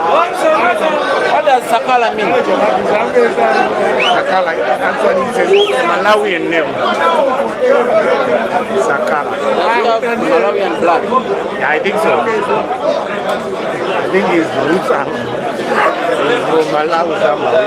What does Sakala mean? Sakala actually is a Malawian name. Sakala. Malawian blood. Yeah, I think so. I think his roots are from Malawi somewhere.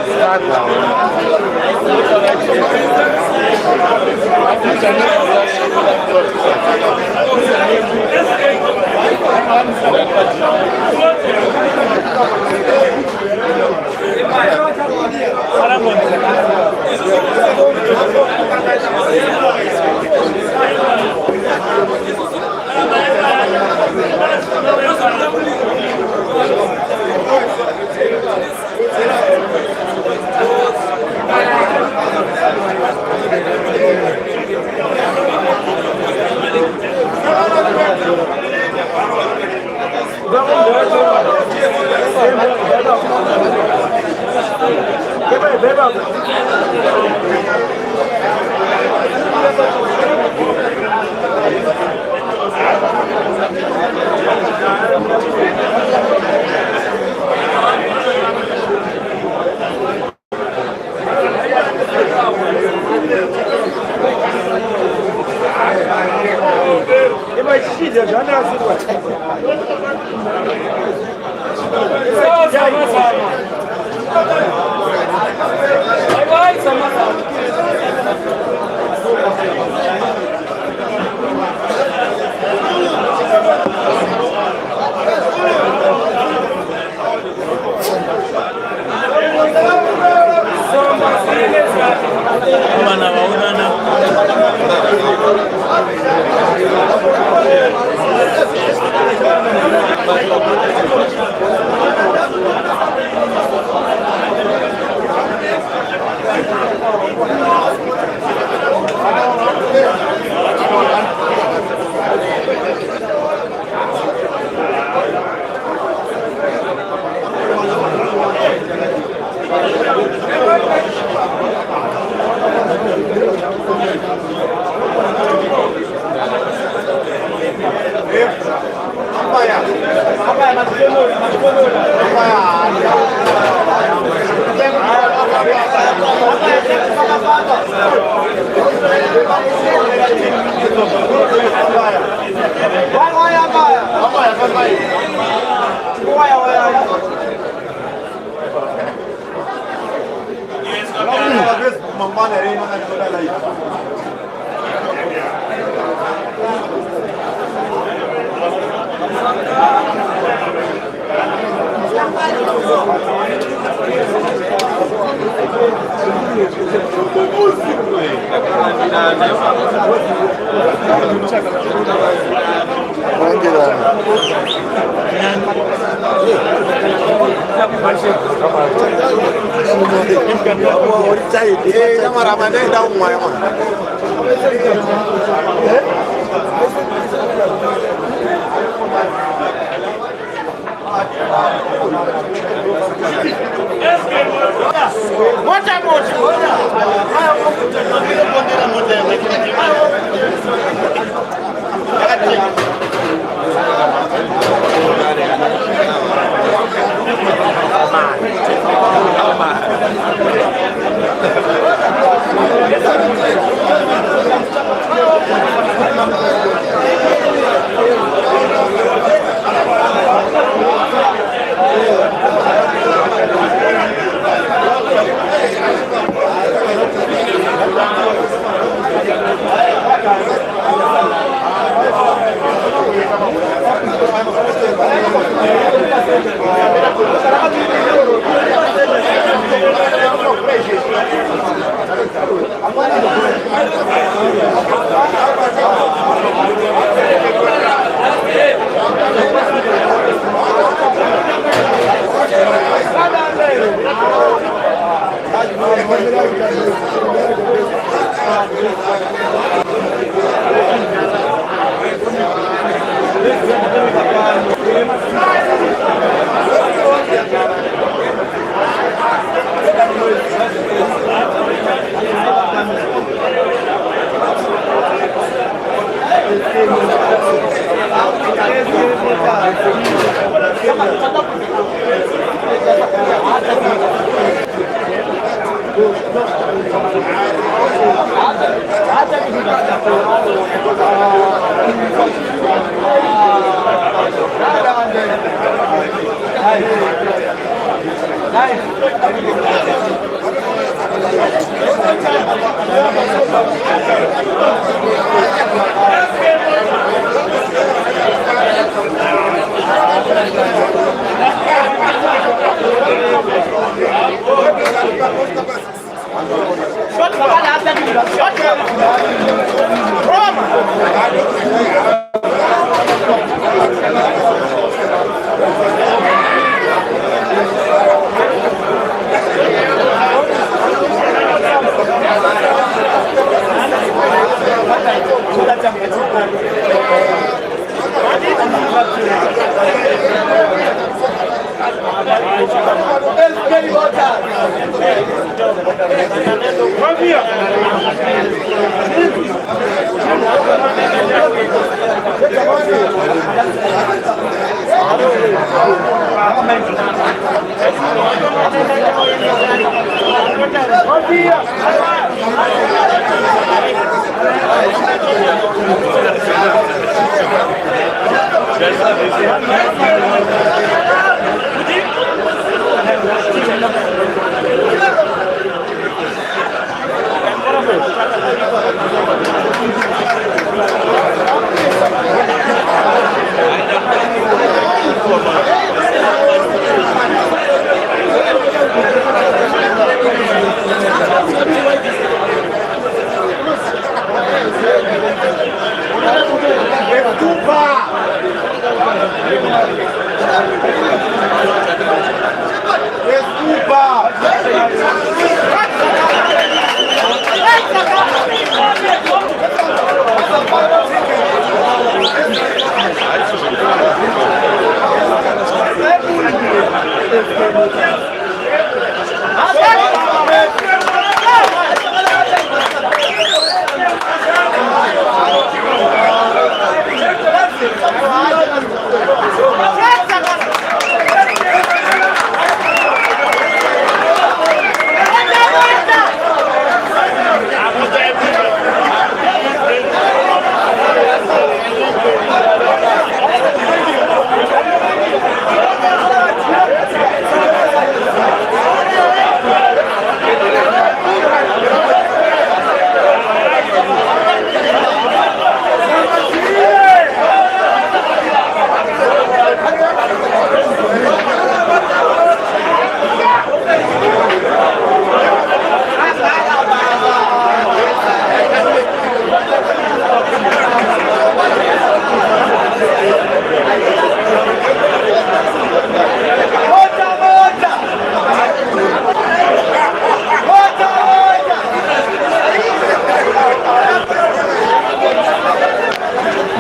What about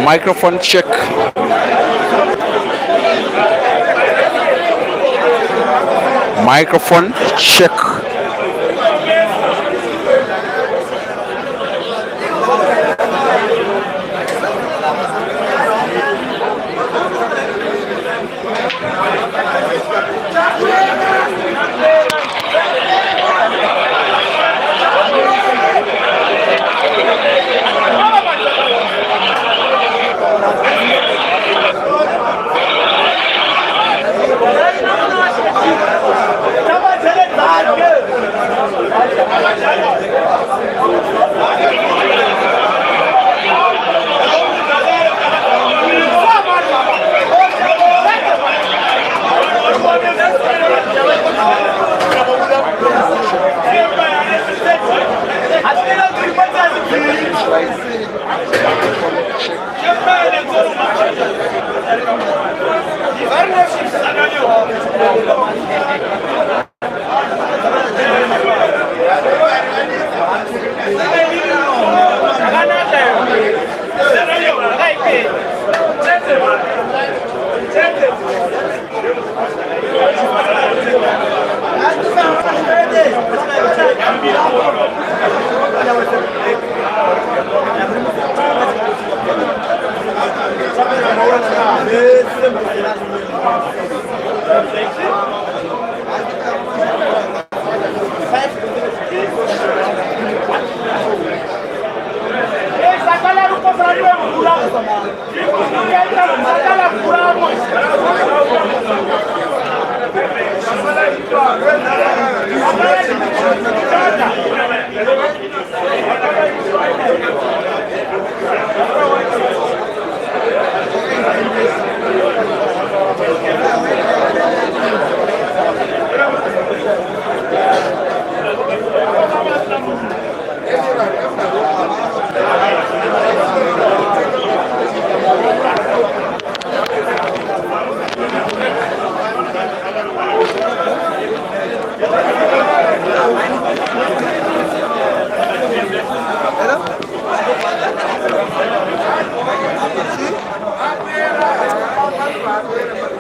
Microphone check. Microphone check.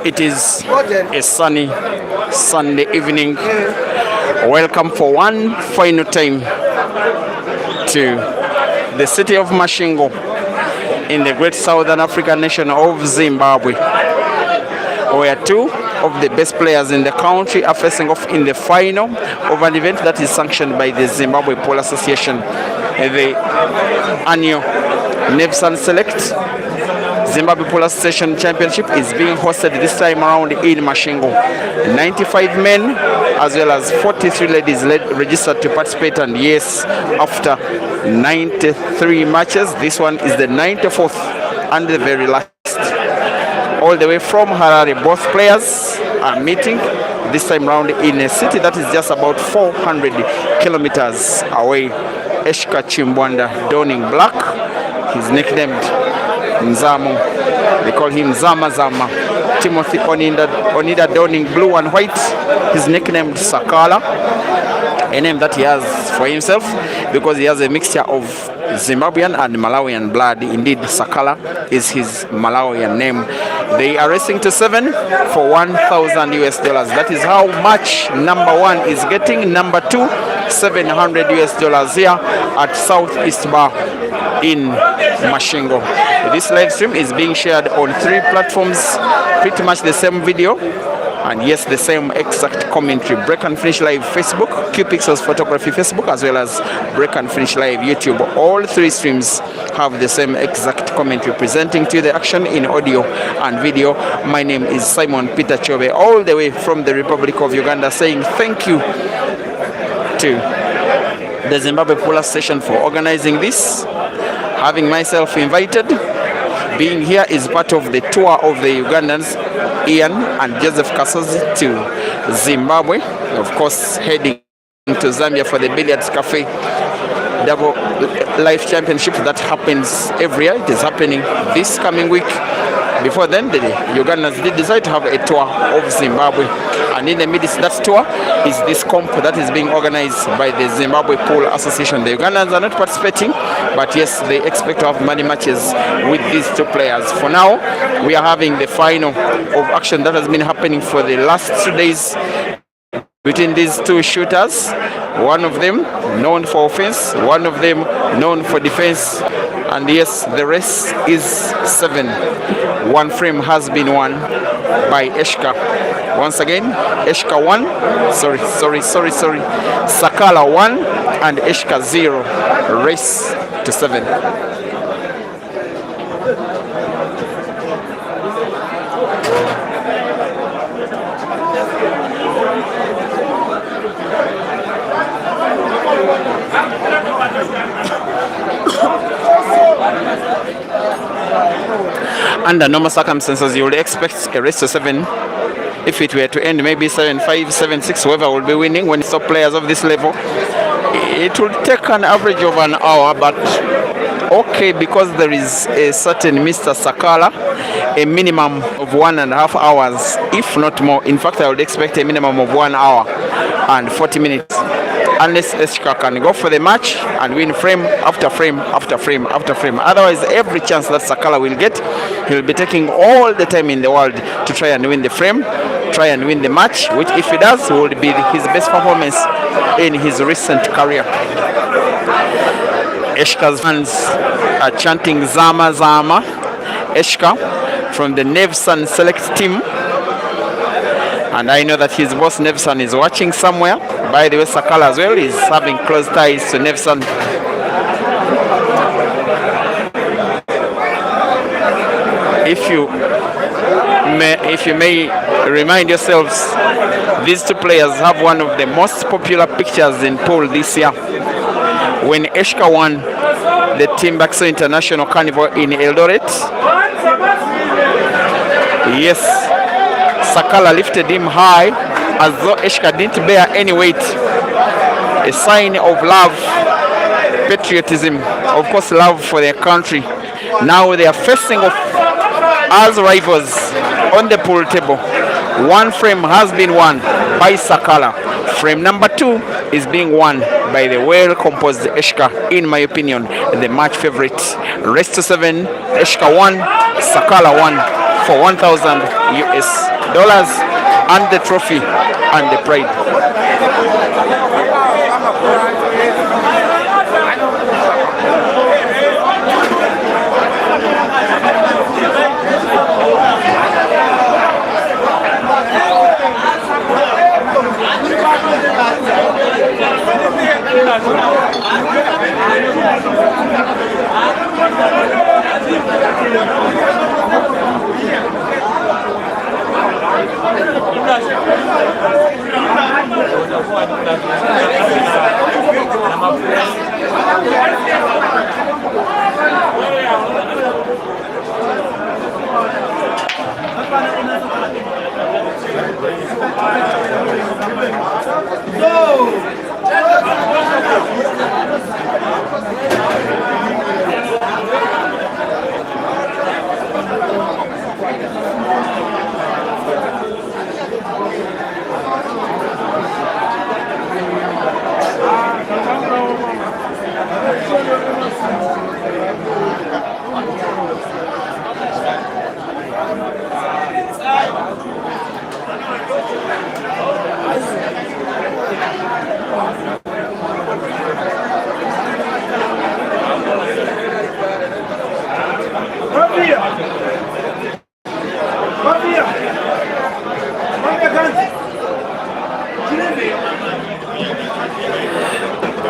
It is a sunny Sunday evening. Welcome for one final time to the city of Mashingo in the great southern African nation of Zimbabwe, where two of the best players in the country are facing off in the final of an event that is sanctioned by the Zimbabwe Pole Association. The annual Nevsun Select Zimbabwe Pole Association Championship is being hosted this time around in Mashingo. 95 men as well as 43 ladies registered to participate, and yes, after 93 matches, this one is the 94th and the very last. All the way from Harare, both players are meeting this time round in a city that is just about 400 kilometers away. ESHCA CHIMBWANDA, donning black. He's nicknamed Nzamu. They call him Zama Zama. Timothy Onida donning blue and white. He's nicknamed Sakala, a name that he has for himself because he has a mixture of Zimbabwean and Malawian blood. Indeed, Sakala is his Malawian name. They are racing to 7 for $1,000 US. That is how much number one is getting. Number two, $700 US here at Southeast Bar in Mashingo. This live stream is being shared on 3 platforms, pretty much the same video, and yes, the same exact commentary. Break and Finish Live Facebook, Q Pixels Photography Facebook, as well as Break and Finish Live YouTube. All 3 streams have the same exact commentary, presenting to you the action in audio and video. My name is Simon Peter Chobe, all the way from the Republic of Uganda, saying thank you to the Zimbabwe Pole Association for organizing this, having myself invited. Being here is part of the tour of the Ugandans, Ian and Joseph Kasozi, to Zimbabwe. Of course, heading to Zambia for the Billiards Cafe Double Life Championship that happens every year. It is happening this coming week. Before then, the Ugandans did decide to have a tour of Zimbabwe, and in the midst of that tour is this comp that is being organized by the Zimbabwe Pole Association. The Ugandans are not participating, but yes, they expect to have many matches with these 2 players. For now, we are having the final of action that has been happening for the last 2 days between these 2 shooters. One of them known for offense, one of them known for defense. And yes, the race is 7. 1 frame has been won by ESHCA. Once again, ESHCA 1, Sakala 1 and ESHCA 0. Race to 7. Under normal circumstances, you would expect a race to 7. If it were to end maybe 7-5, 7-6, whoever will be winning when it's top players of this level, it will take an average of an hour. But okay, because there is a certain Mr. Sakala, a minimum of 1.5 hours, if not more. In fact, I would expect a minimum of 1 hour and 40 minutes. Unless ESHCA can go for the match and win frame after frame after frame after frame. Otherwise, every chance that Sakala will get, he'll be taking all the time in the world to try and win the frame, try and win the match, which if he does, will be his best performance in his recent career. ESHCA's fans are chanting Zama Zama. ESHCA from the Nevsun Select team. And I know that his boss Nevsun is watching somewhere. By the way, Sakala as well is having close ties to Nevsun. if you may remind yourselves, these two players have one of the most popular pictures in pool this year. When ESHCA won the Timeout International Carnival in Eldoret, yes, SAKALA lifted him high as though ESHCA didn't bear any weight. A sign of love, patriotism, of course love for their country. Now they are facing off as rivals on the pool table. One frame has been won by SAKALA. Frame number 2 is being won by the well-composed ESHCA, in my opinion, the match favorite. Race to 7, ESHCA 1, SAKALA 1 for $1,000 and the trophy and the pride.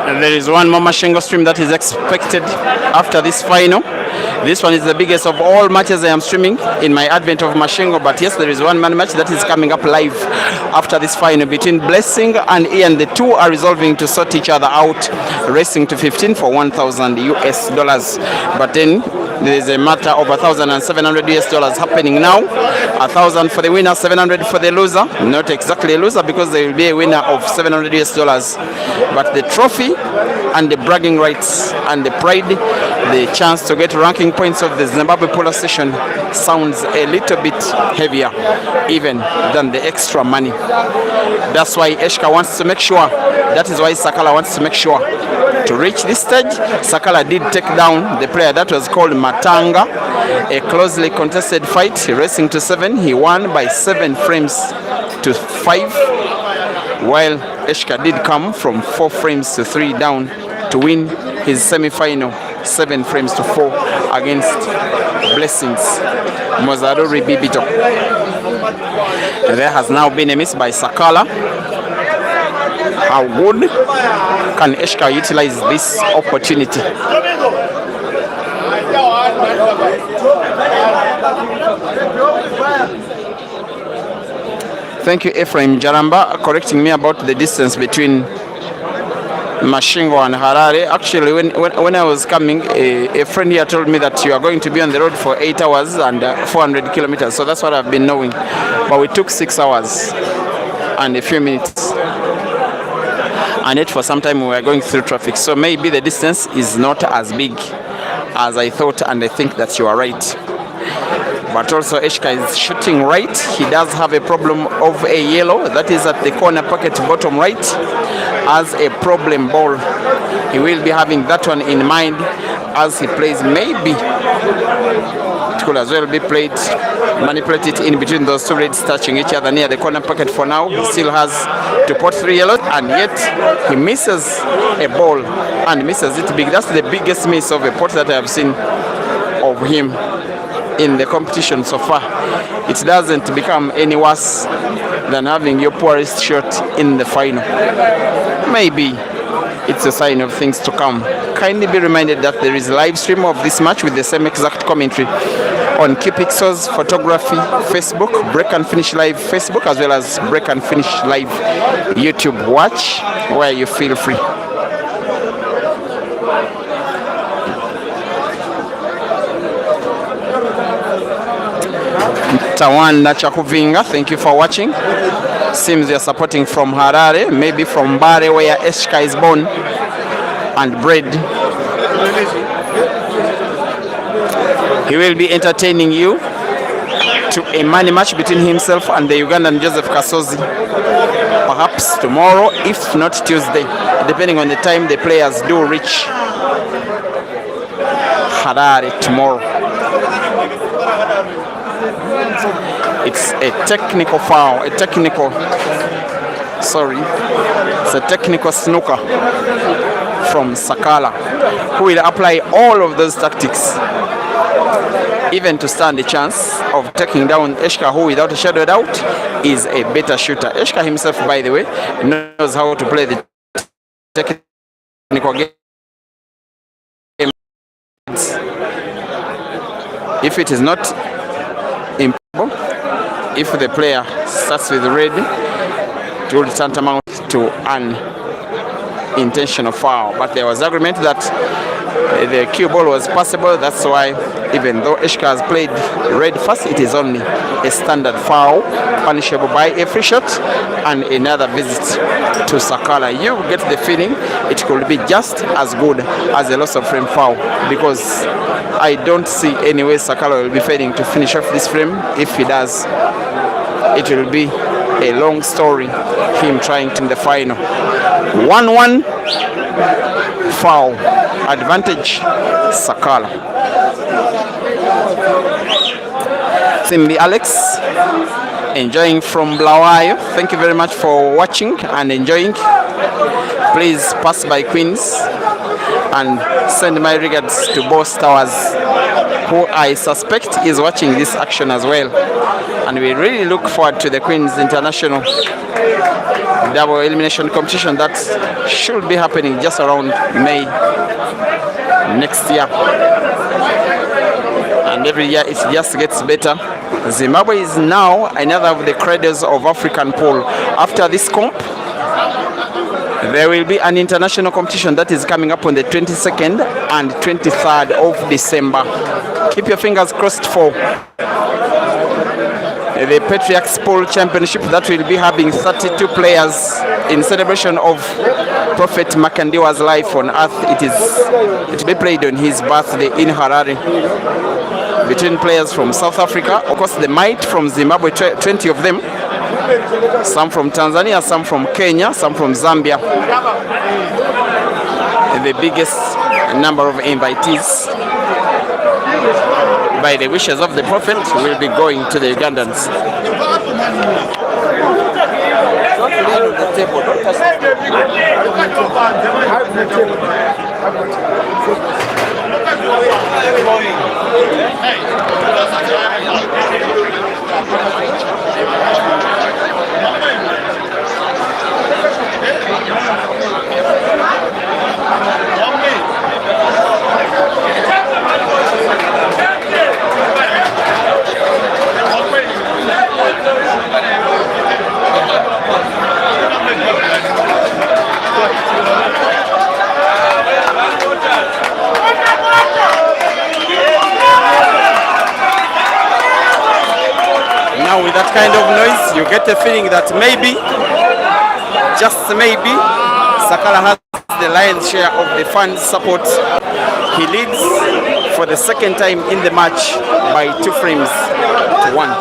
And there is one more Mashingo stream that is expected after this final. This one is the biggest of all matches I am streaming in my advent of Mashingo. But yes, there is one man match that is coming up live after this final between Blessing and Ian. The two are resolving to sort each other out, racing to 15 for $1,000. But then there is a matter of $1,700 happening now. 1,000 for the winner, 700 for the loser. Not exactly a loser because there will be a winner of $700. But the trophy and the bragging rights and the pride, the chance to get ranking points of the Zimbabwe Polo Session sounds a little bit heavier even than the extra money. That's why ESHCA wants to make sure, that is why SAKALA wants to make sure to reach this stage. SAKALA did take down the player that was called Matanga, a closely contested fight, racing to 7. He won by 7 frames to 5, while ESHCA did come from 4 frames to 3 down to win his semi-final 7 frames to 4 against Blessings Mozarori Bibito. There has now been a miss by SAKALA. How good can ESHCA utilize this opportunity? Thank you, Ephraim Jaramba, correcting me about the distance between Mashingo and Harare. Actually, when I was coming, a friend here told me that you are going to be on the road for 8 hours and 400 kilometers. So that's what I've been knowing. But we took 6 hours and a few minutes. And yet for some time we were going through traffic. So maybe the distance is not as big as I thought, and I think that you are right. But also ESHCA is shooting right. He does have a problem of a yellow that is at the corner pocket bottom right as a problem ball. He will be having that one in mind as he plays. Maybe it could as well be played, manipulate it in between those two reds touching each other near the corner pocket. For now, he still has to pot 3 yellows, and yet he misses a ball and misses it big. That's the biggest miss of a pot that I have seen of him in the competition so far. It doesn't become any worse than having your poorest shot in the final. Maybe it's a sign of things to come. Kindly be reminded that there is a live stream of this match with the same exact commentary on QPixels Photography Facebook, Break and Finish Live Facebook, as well as Break and Finish Live YouTube. Watch where you feel free. Tawanda Chakuvinga, thank you for watching. Seems you're supporting from Harare, maybe from Bare where ESHCA is born and bred. He will be entertaining you to a money match between himself and the Ugandan Joseph Kasozi. Perhaps tomorrow, if not Tuesday, depending on the time the players do reach Harare tomorrow. It's a technical foul, it's a technical snooker from Sakala, who will apply all of those tactics, even to stand a chance of taking down ESHCA, who without a shadow of doubt is a better shooter. ESHCA himself, by the way, knows how to play the technical game. If it is not impossible, if the player starts with red, it will tantamount to an intentional foul. But there was agreement that the cue ball was passable. That's why, even though ESHCA has played red first, it is only a standard foul, punishable by a free shot and another visit to Sakala. You get the feeling it could be just as good as a loss of frame foul, because I don't see any way Sakala will be failing to finish off this frame. If he does, it will be a long story, him trying to in the final. 1-1 foul, advantage Sakala. Simbi Alex, enjoying from Blawayo. Thank you very much for watching and enjoying. Please pass by Queens and send my regards to Boss Towers, who I suspect is watching this action as well. And we really look forward to the Queens International double elimination competition that should be happening just around May next year. And every year it just gets better. Zimbabwe is now another of the cradles of African pool. After this comp, there will be an international competition that is coming up on the 22nd and 23rd of December. Keep your fingers crossed for the Patriarchs Pool Championship that will be having 32 players in celebration of Prophet Makandiwa's life on earth. It will be played on his birthday in Harare, between players from South Africa, of course the might from Zimbabwe, 20 of them, some from Tanzania, some from Kenya, some from Zambia. The biggest number of invitees, by the wishes of the Prophet, will be going to the Ugandans. Now with that kind of noise, you get the feeling that maybe, just maybe, Sakala has the lion's share of the fans' support. He leads for the second time in the match by 2 frames to 1.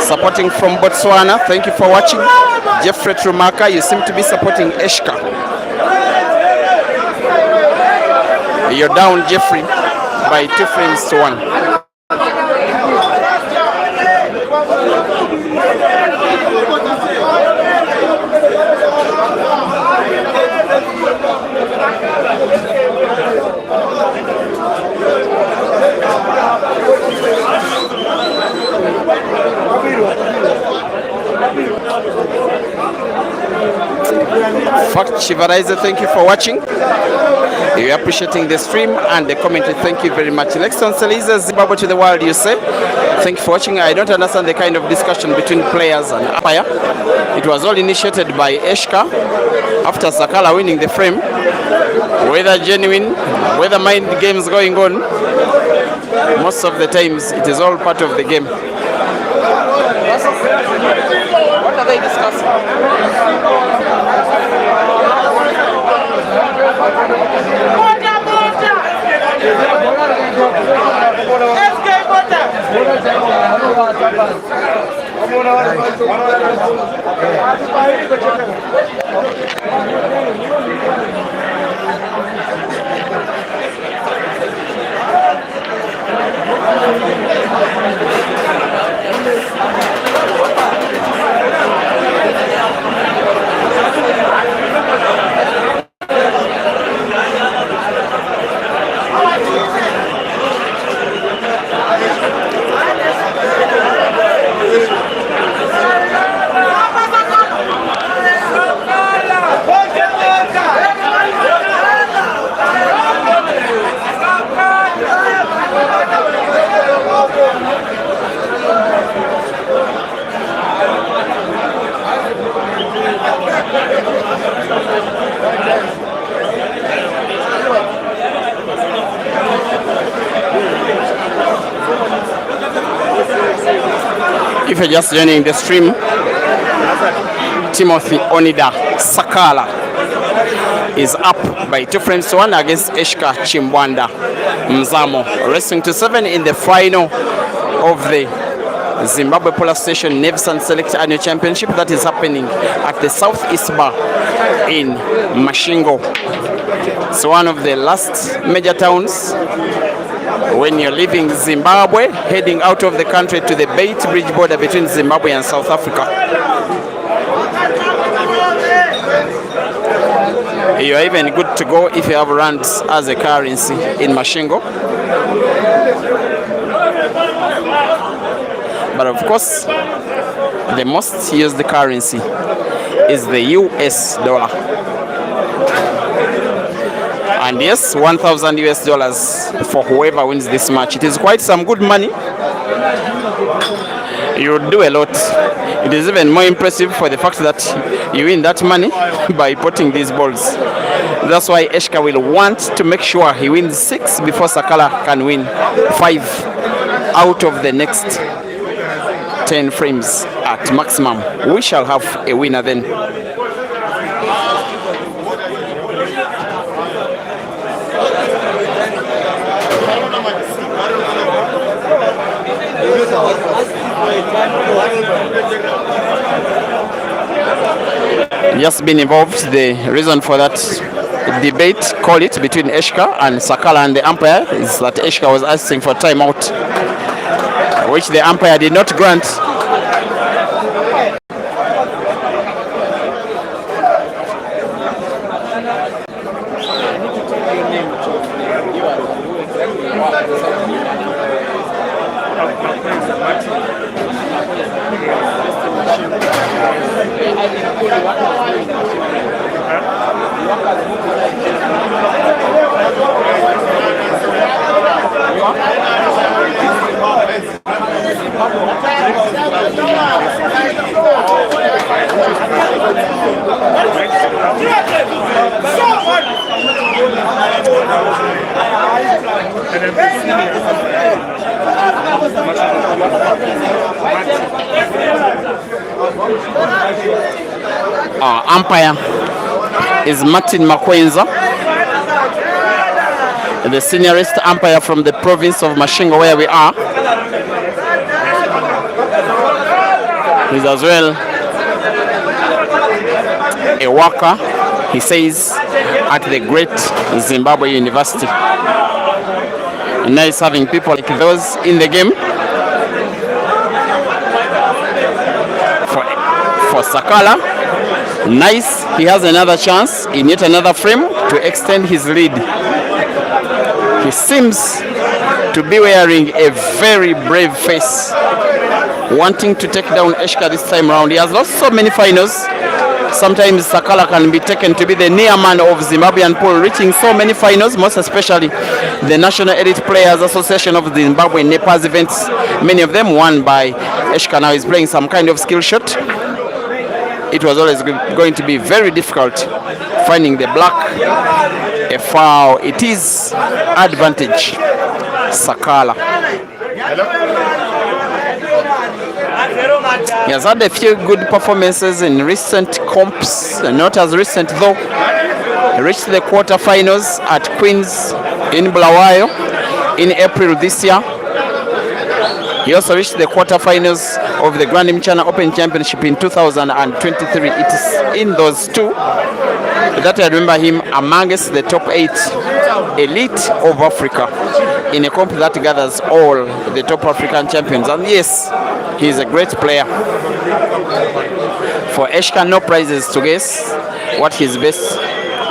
Supporting from Botswana, thank you for watching. Jeffrey Trumaka, you seem to be supporting ESHCA. You're down, Jeffrey, by 2 frames to 1. Fact Chivarize, thank you for watching. You're appreciating the stream and the commentary. Thank you very much. Nevsun Seliza, Zimbabwe to the world, you say. Thank you for watching. I don't understand the kind of discussion between players and umpire. It was all initiated by ESHCA after Sakala winning the frame. Whether genuine, whether mind games going on, most of the times it is all part of the game. What are they discussing? If you're just joining the stream, Timothy ONIDA SAKALA is up by 2 frames to 1 against ESHCA CHIMBWANDA Mzamo, wrestling to 7 in the final of the Zimbabwe Polar Station Nevsun Select Annual Championship that is happening at the Southeast Bar in Mashingo. It's one of the last major towns when you're leaving Zimbabwe, heading out of the country to the Bait Bridge border between Zimbabwe and South Africa. You are even good to go if you have rands as a currency in Mashingo. But of course, the most used currency is the US dollar. And yes, 1,000 US dollars for whoever wins this match. It is quite some good money. You do a lot. It is even more impressive for the fact that you win that money by putting these balls. That's why ESHCA will want to make sure he wins 6 before Sakala can win 5 out of the next 10 frames at maximum. We shall have a winner then. Just been involved. The reason for that debate, call it, between ESHCA and Sakala and the umpire is that ESHCA was asking for timeout, which the umpire did not grant. Umpire is Martin Makwenza, the seniorest umpire from the province of Mashingo, where we are. He's as well a worker, he says, at the great Zimbabwe University. And now he's having people like those in the game. For Sakala, nice, he has another chance in yet another frame to extend his lead. He seems to be wearing a very brave face, wanting to take down ESHCA this time around. He has lost so many finals, sometimes Sakala can be taken to be the near man of Zimbabwean pool, reaching so many finals, most especially the National Elite Players Association of Zimbabwe NEPA's events, many of them won by ESHCA. Now he's playing some kind of skill shot. It was always going to be very difficult finding the black. A foul. It is advantage Sakala. He has had a few good performances in recent comps, not as recent though. He reached the quarterfinals at Queens in Bulawayo in April this year. He also reached the quarterfinals of the Grand Mchana Open Championship in 2023. It is in those two that I remember him amongst the top 8 elite of Africa in a comp that gathers all the top African champions. And yes, he is a great player. For ESHCA, no prizes to guess what his best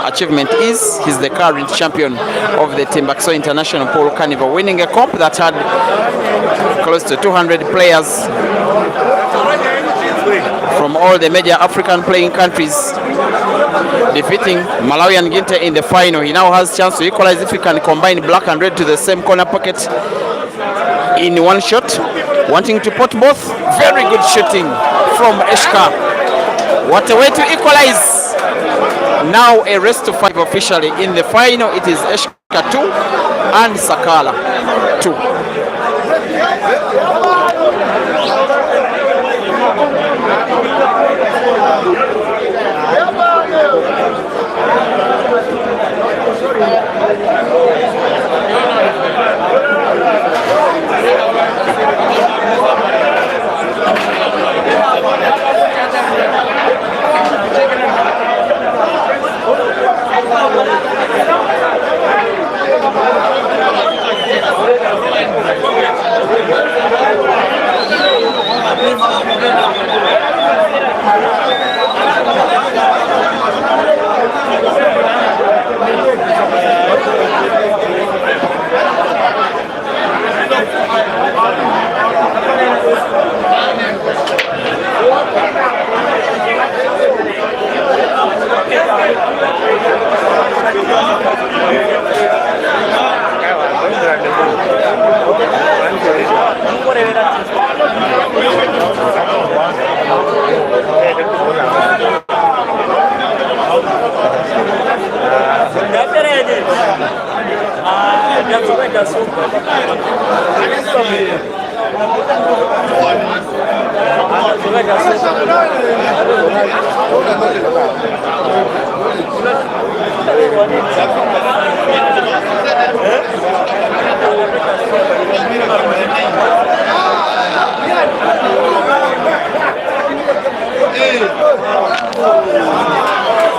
achievement is. He's the current champion of the Timbuktu International Polo Carnival, winning a comp that had close to 200 players from all the major African playing countries, defeating Malawian Ginte in the final. He now has a chance to equalize if he can combine black and red to the same corner pocket in one shot, wanting to put both. Very good shooting from ESHCA. What a way to equalize. Now a race to 5 officially. In the final, it is ESHCA 2 and Sakala 2.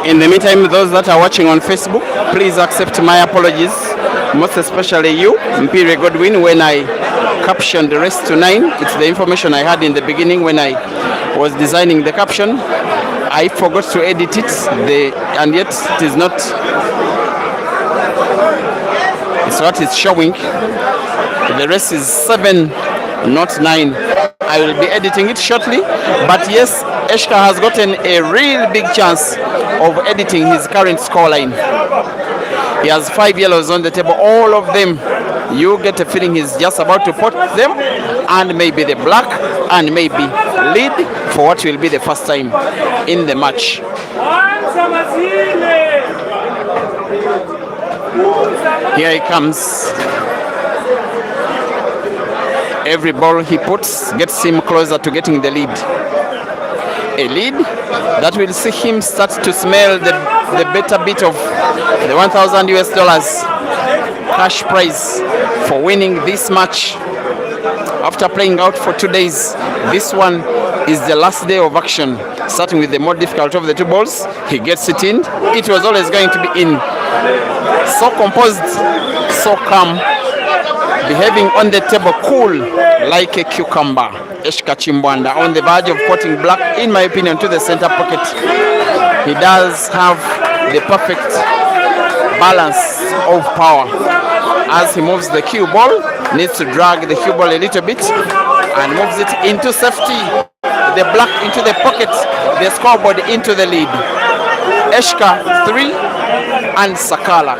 In the meantime, those that are watching on Facebook, please accept my apologies, most especially you, Mpire Godwin, when I captioned the race to 9. It's the information I had in the beginning when I was designing the caption. I forgot to edit it, and yet it is not. It's what it's showing. The race is 7, not 9. I will be editing it shortly, but yes, ESHCA has gotten a real big chance of editing his current scoreline. He has 5 yellows on the table, all of them. You get a feeling he's just about to put them, and maybe the black, and maybe lead for what will be the first time in the match. Here he comes. Every ball he puts gets him closer to getting the lead. A lead that will see him start to smell the better bit of the $1,000 cash prize for winning this match. After playing out for 2 days, this one is the last day of action, starting with the more difficult of the 2 balls. He gets it in. It was always going to be in. So composed, so calm, behaving on the table cool like a cucumber. ESHCA CHIMBWANDA on the verge of putting black, in my opinion, to the center pocket. He does have the perfect balance of power. As he moves the cue ball, needs to drag the cue ball a little bit and moves it into safety. the black into the pocket, the scoreboard into the lead. ESHCA 3 and SAKALA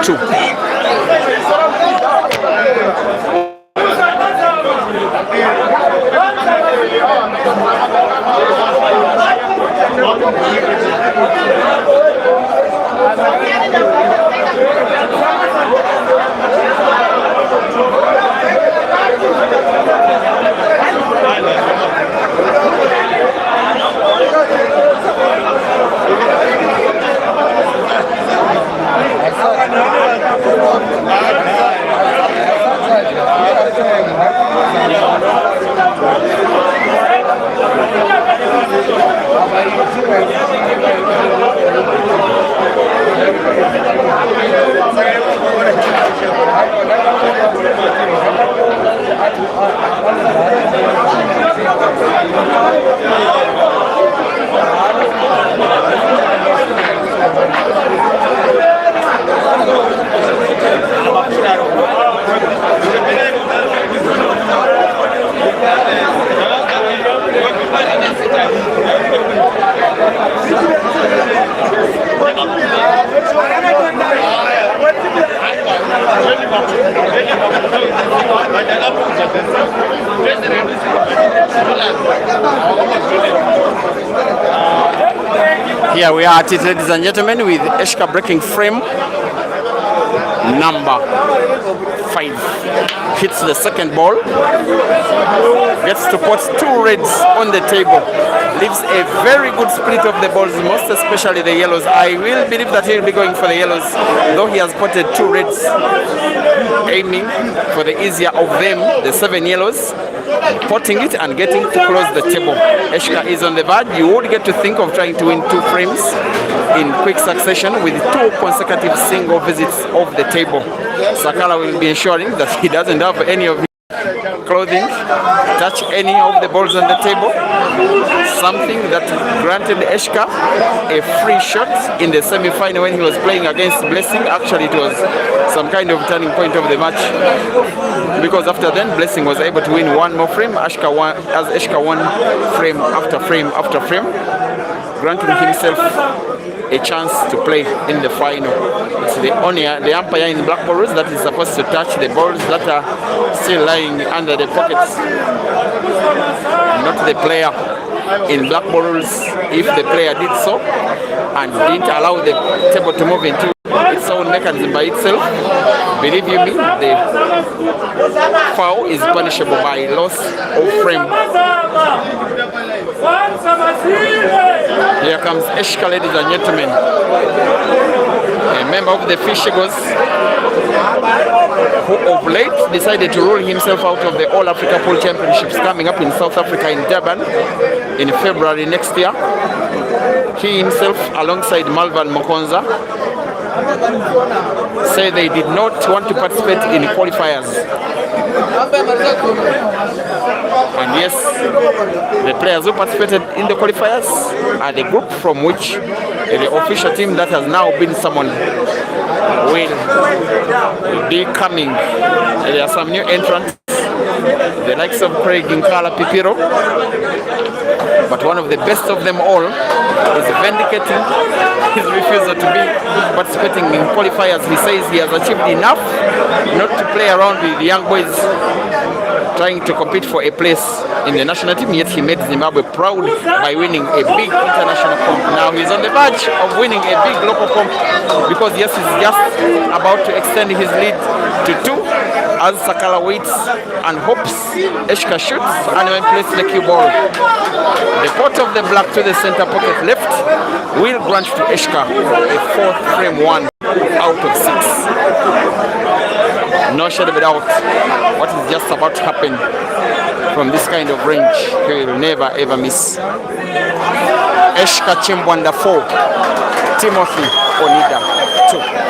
2. Here we are at it, ladies and gentlemen, with ESHCA breaking frame number 5. Hits the second ball, gets to put 2 reds on the table, leaves a very good split of the balls, most especially the yellows. I will believe that he will be going for the yellows, though he has potted 2 reds, aiming for the easier of them, the 7 yellows, potting it and getting to close the table. ESHCA is on the verge. You would get to think of trying to win 2 frames in quick succession with 2 consecutive single visits of the table. SAKALA will be ensuring that he doesn't have any of his clothing touch any of the balls on the table, something that granted ESHCA a free shot in the semi-final when he was playing against Blessing. Actually, it was some kind of turning point of the match, because after then Blessing was able to win 1 more frame as ESHCA won frame after frame after frame, granting himself a chance to play in the final. It's the umpire in black balls that is supposed to touch the balls that are still lying under the pockets, not the player in black balls. If the player did so and didn't allow the table to move into its own mechanism by itself, believe you me, the foul is punishable by loss of frame. Here comes ESHCA, ladies and gentlemen. A member of the Fishigos, who of late decided to rule himself out of the All Africa Pool Championships coming up in South Africa in Durban in February next year. He himself, alongside Malvan Mokonza, say they did not want to participate in qualifiers. And yes, the players who participated in the qualifiers are the group from which the official team that has now been summoned will be coming. There are some new entrants, the likes of Craig Nkala Pipiro, but one of the best of them all is vindicating his refusal to be participating in qualifiers. He says he has achieved enough not to play around with the young boys trying to compete for a place in the national team, yet he made Zimbabwe proud by winning a big international comp. Now he's on the verge of winning a big local comp, because yes, he's just about to extend his lead to 2 as SAKALA waits and hopes ESHCA shoots and when plays the cue ball. The pot of the black to the center pocket left will grant to ESHCA a 4th frame 1 out of 6. No shadow of a doubt, what is just about to happen from this kind of range, he will never ever miss. ESHCA CHIMBWANDA 4, Timothy ONIDA 2.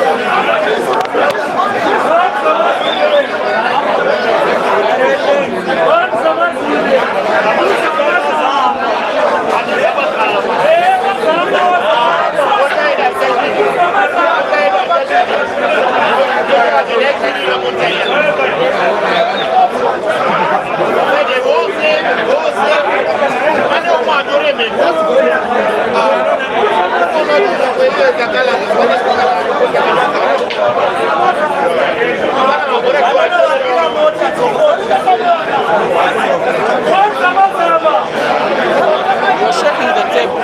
You're shaking the table.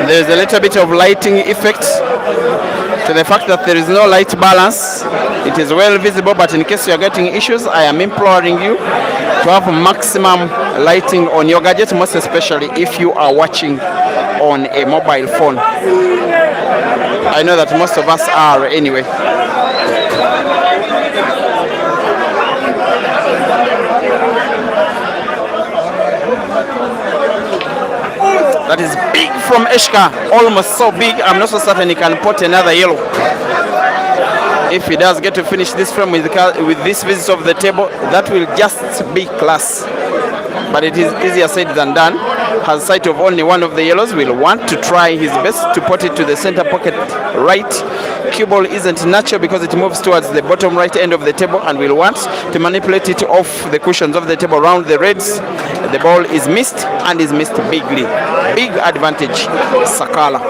There's a little bit of lighting effect to the fact that there is no light balance. It is well visible, but in case you are getting issues, I am imploring you to have maximum lighting on your gadget, most especially if you are watching on a mobile phone. I know that most of us are anyway. That is big from ESHCA, almost so big. I'm not so certain he can put another yellow. If he does get to finish this frame with this visit of the table, that will just be class. But it is easier said than done. Has sight of only one of the yellows, will want to try his best to put it to the center pocket right. Cue ball isn't natural because it moves towards the bottom right end of the table and will want to manipulate it off the cushions of the table around the reds. The ball is missed and is missed bigly. Big advantage, Sakala.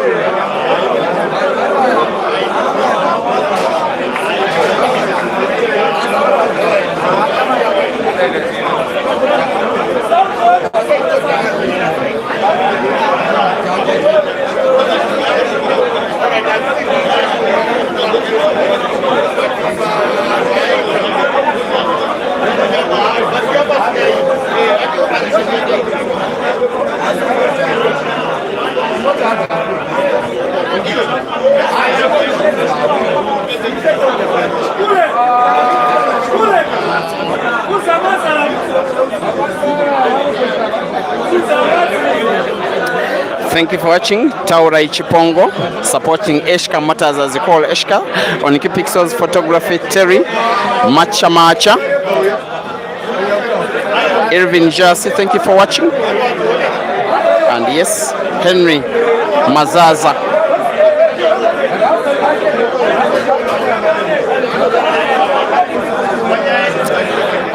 Thank you for watching. Taurai Chipongo supporting ESHCA Matters, as you call ESHCA. On Pixels Photography, Terry Macha. Irvin Jasi, thank you for watching. And yes, Henry Mazaza.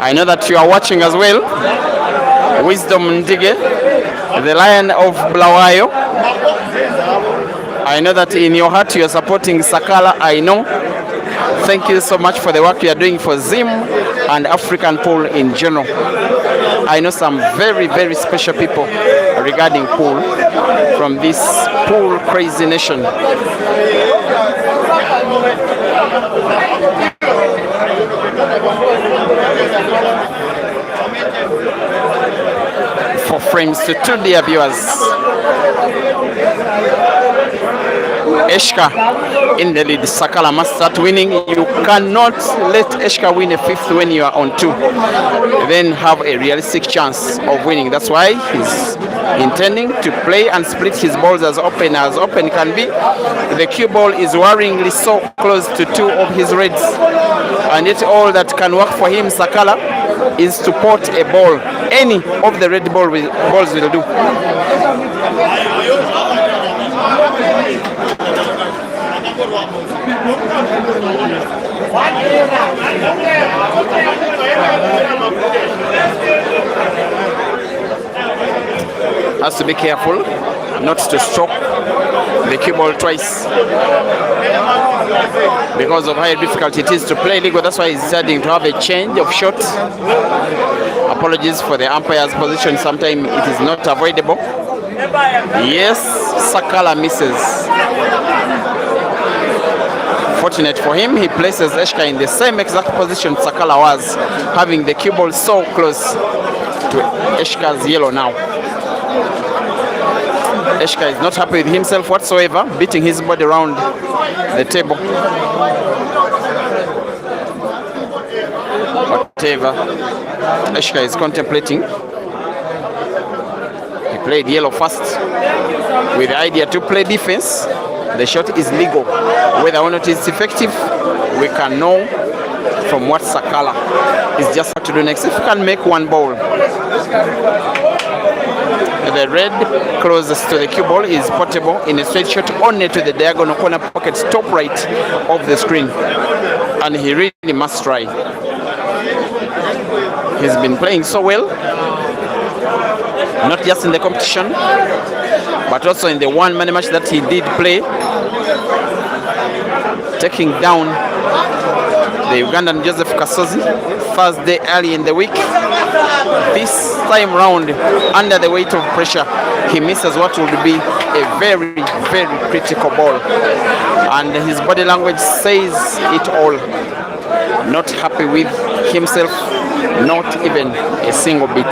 I know that you are watching as well. Wisdom Ndige, the Lion of Blawayo. I know that in your heart you are supporting Sakala. I know. Thank you so much for the work you are doing for ZIM and African pool in general. I know some very, very special people regarding pool from this pool crazy nation. For frames to 2 dear viewers. ESHCA in the lead. Sakala must start winning. You cannot let ESHCA win a fifth when you are on 2. Then have a realistic chance of winning. That's why he's intending to play and split his balls as open can be. The cue ball is worryingly so close to 2 of his reds. And yet all that can work for him, Sakala, is to pot a ball. Any of the red balls will do. Has to be careful not to stroke the cue ball twice. Because of how difficult it is to play legal, that's why he's deciding to have a change of shot. Apologies for the umpire's position, sometimes it is not avoidable. Yes, Sakala misses. Fortunate for him, he places ESHCA in the same exact position Sakala was, having the cue ball so close to ESHCA's yellow now. ESHCA is not happy with himself whatsoever, beating his body around the table. Whatever ESHCA is contemplating. He played yellow first with the idea to play defense. The shot is legal. Whether or not it's effective, we can know from what Sakala is just what to do next. If we can make one ball. The red closest to the cue ball is portable in a straight shot only to the diagonal corner pocket top right of the screen. And he really must try. He's been playing so well. not just in the competition, but also in the one-man match that he did play, taking down the Ugandan Joseph Kasozi Thursday early in the week. This time round, under the weight of pressure, he misses what would be a very, very critical ball. And his body language says it all. Not happy with himself, not even a single bit.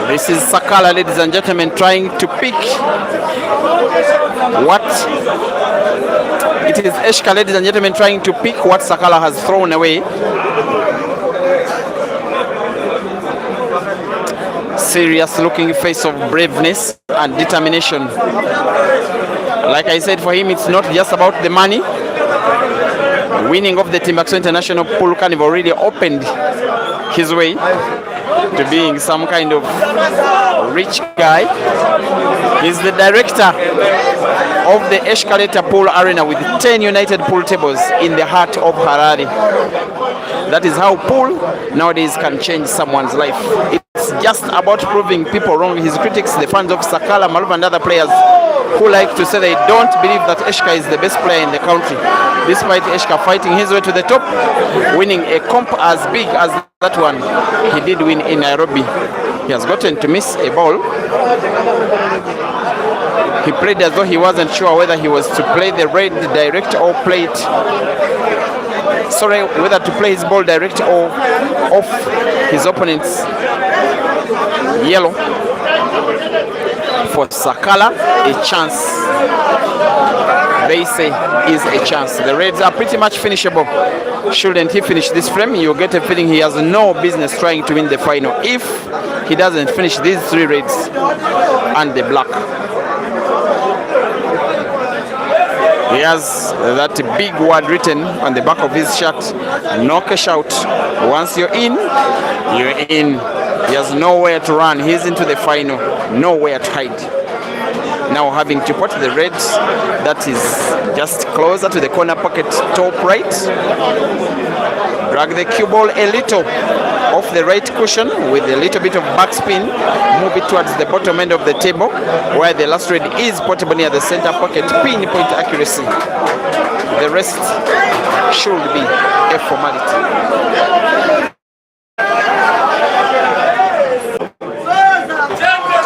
This is Sakala, ladies and gentlemen, trying to pick what it is. ESHCA, ladies and gentlemen, trying to pick what Sakala has thrown away. Serious looking face of braveness and determination. Like I said, for him it's not just about the money. Winning of the Timeout International Pool Carnival already opened his way to being some kind of rich guy. He's the director of the ESHCA Pool Arena with 10 United pool tables in the heart of Harare. That is how pool nowadays can change someone's life. It's just about proving people wrong. His critics, the fans of Sakala, Maluma and other players who like to say they don't believe that ESHCA is the best player in the country, despite ESHCA fighting his way to the top, winning a comp as big as that one he did win in Nairobi. He has gotten to miss a ball. He played as though he wasn't sure whether he was to play the red direct or play it, whether to play his ball direct or off his opponent's yellow. For Sakala, a chance, they say, is a chance. The Reds are pretty much finishable. Shouldn't he finish this frame, you get a feeling he has no business trying to win the final if he doesn't finish these three Reds and the black. He has that big word written on the back of his shirt, no cash out. Once you're in, you're in. He has nowhere to run. He's into the final, nowhere to hide. Now having to put the red that is just closer to the corner pocket top right. Drag the cue ball a little off the right cushion with a little bit of backspin. Move it towards the bottom end of the table where the last red is portable near the center pocket. Pinpoint accuracy. The rest should be a formality.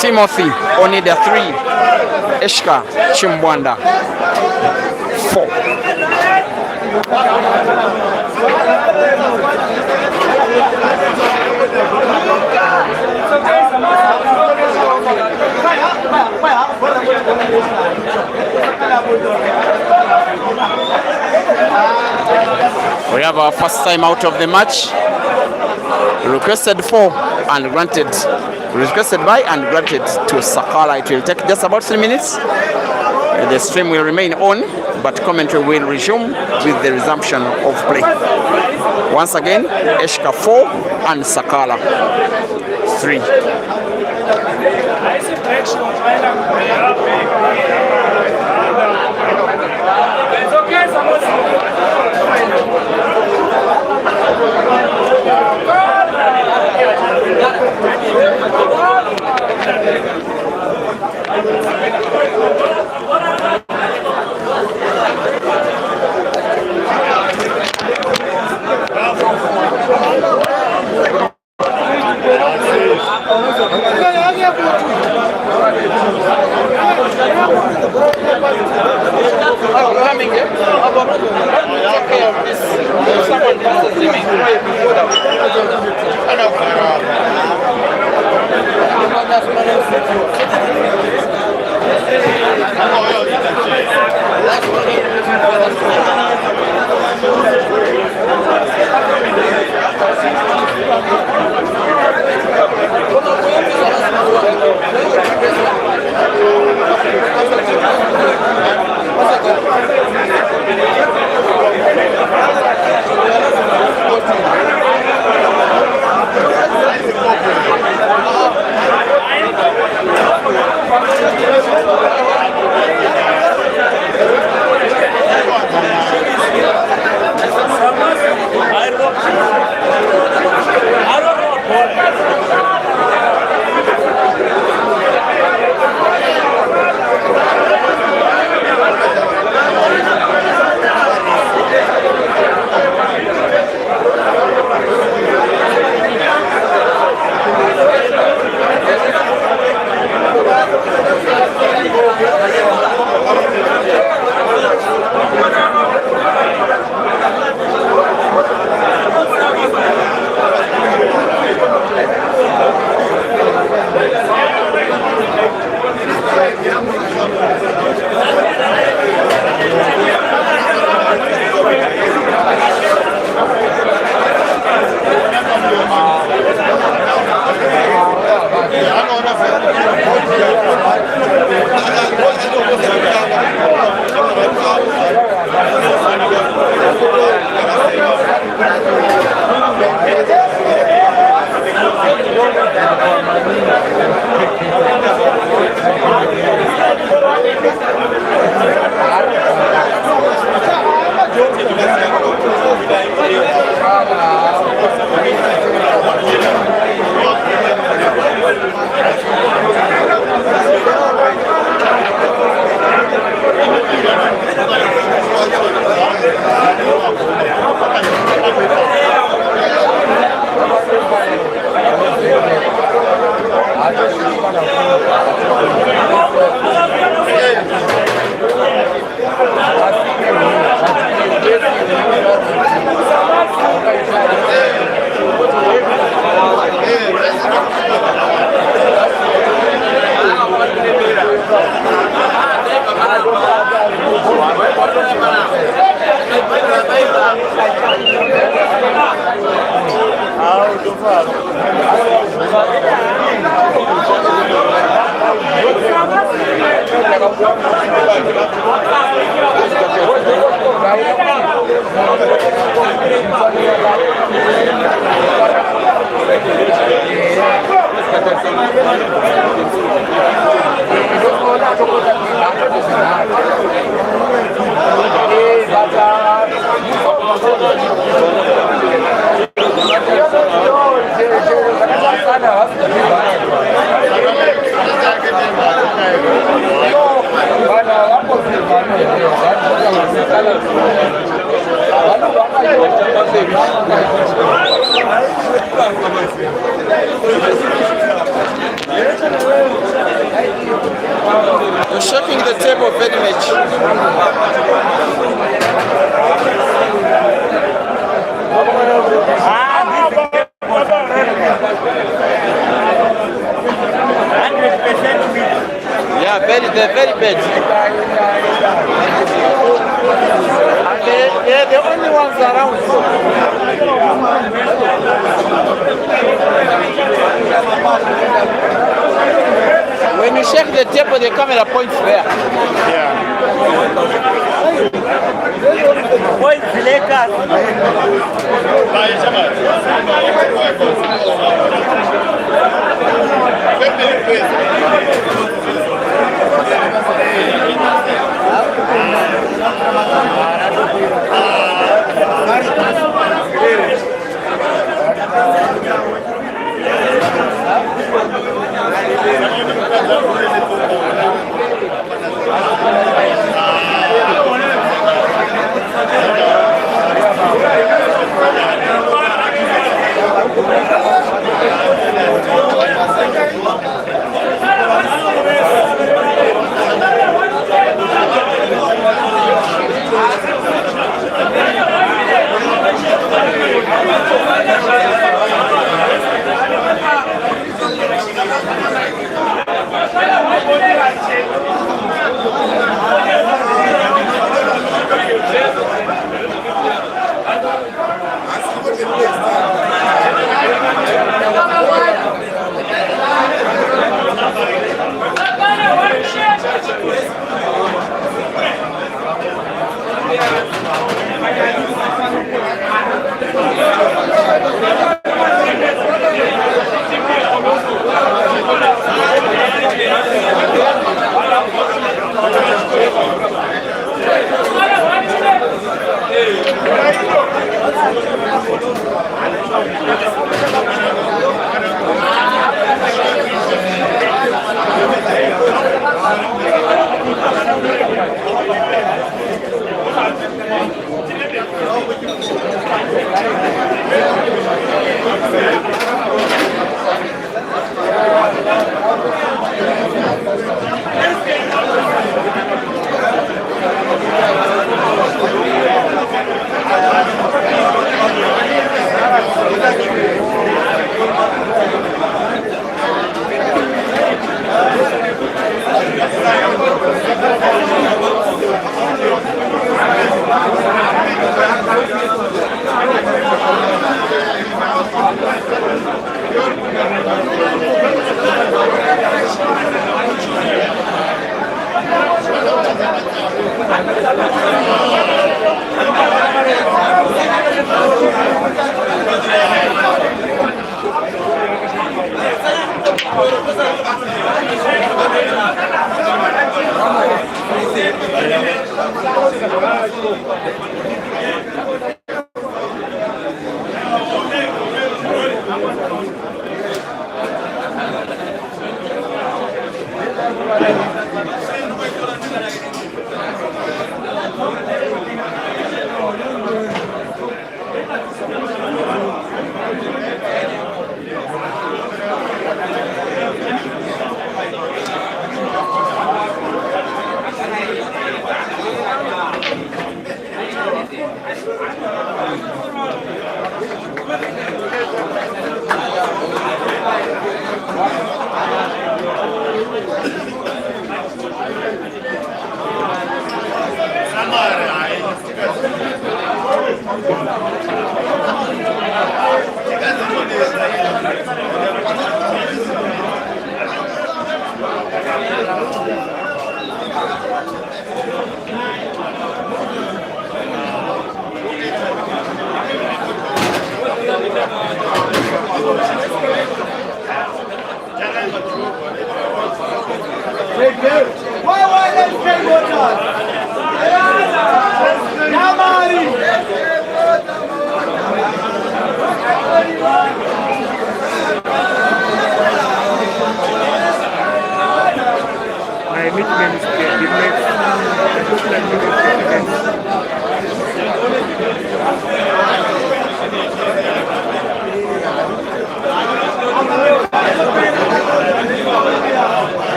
Timothy, ONIDA 3, ESHCA, CHIMBWANDA 4. We have our first time out of the match. Requested for and granted. Requested by and granted to Sakala. It will take just about 3 minutes. The stream will remain on, but commentary will resume with the resumption of play. Once again, ESHCA 4 and Sakala 3. You're shaking the table very much. Yeah, they're very bad. They're the only ones around. When you shake the table, the camera points there. Yeah. Points later.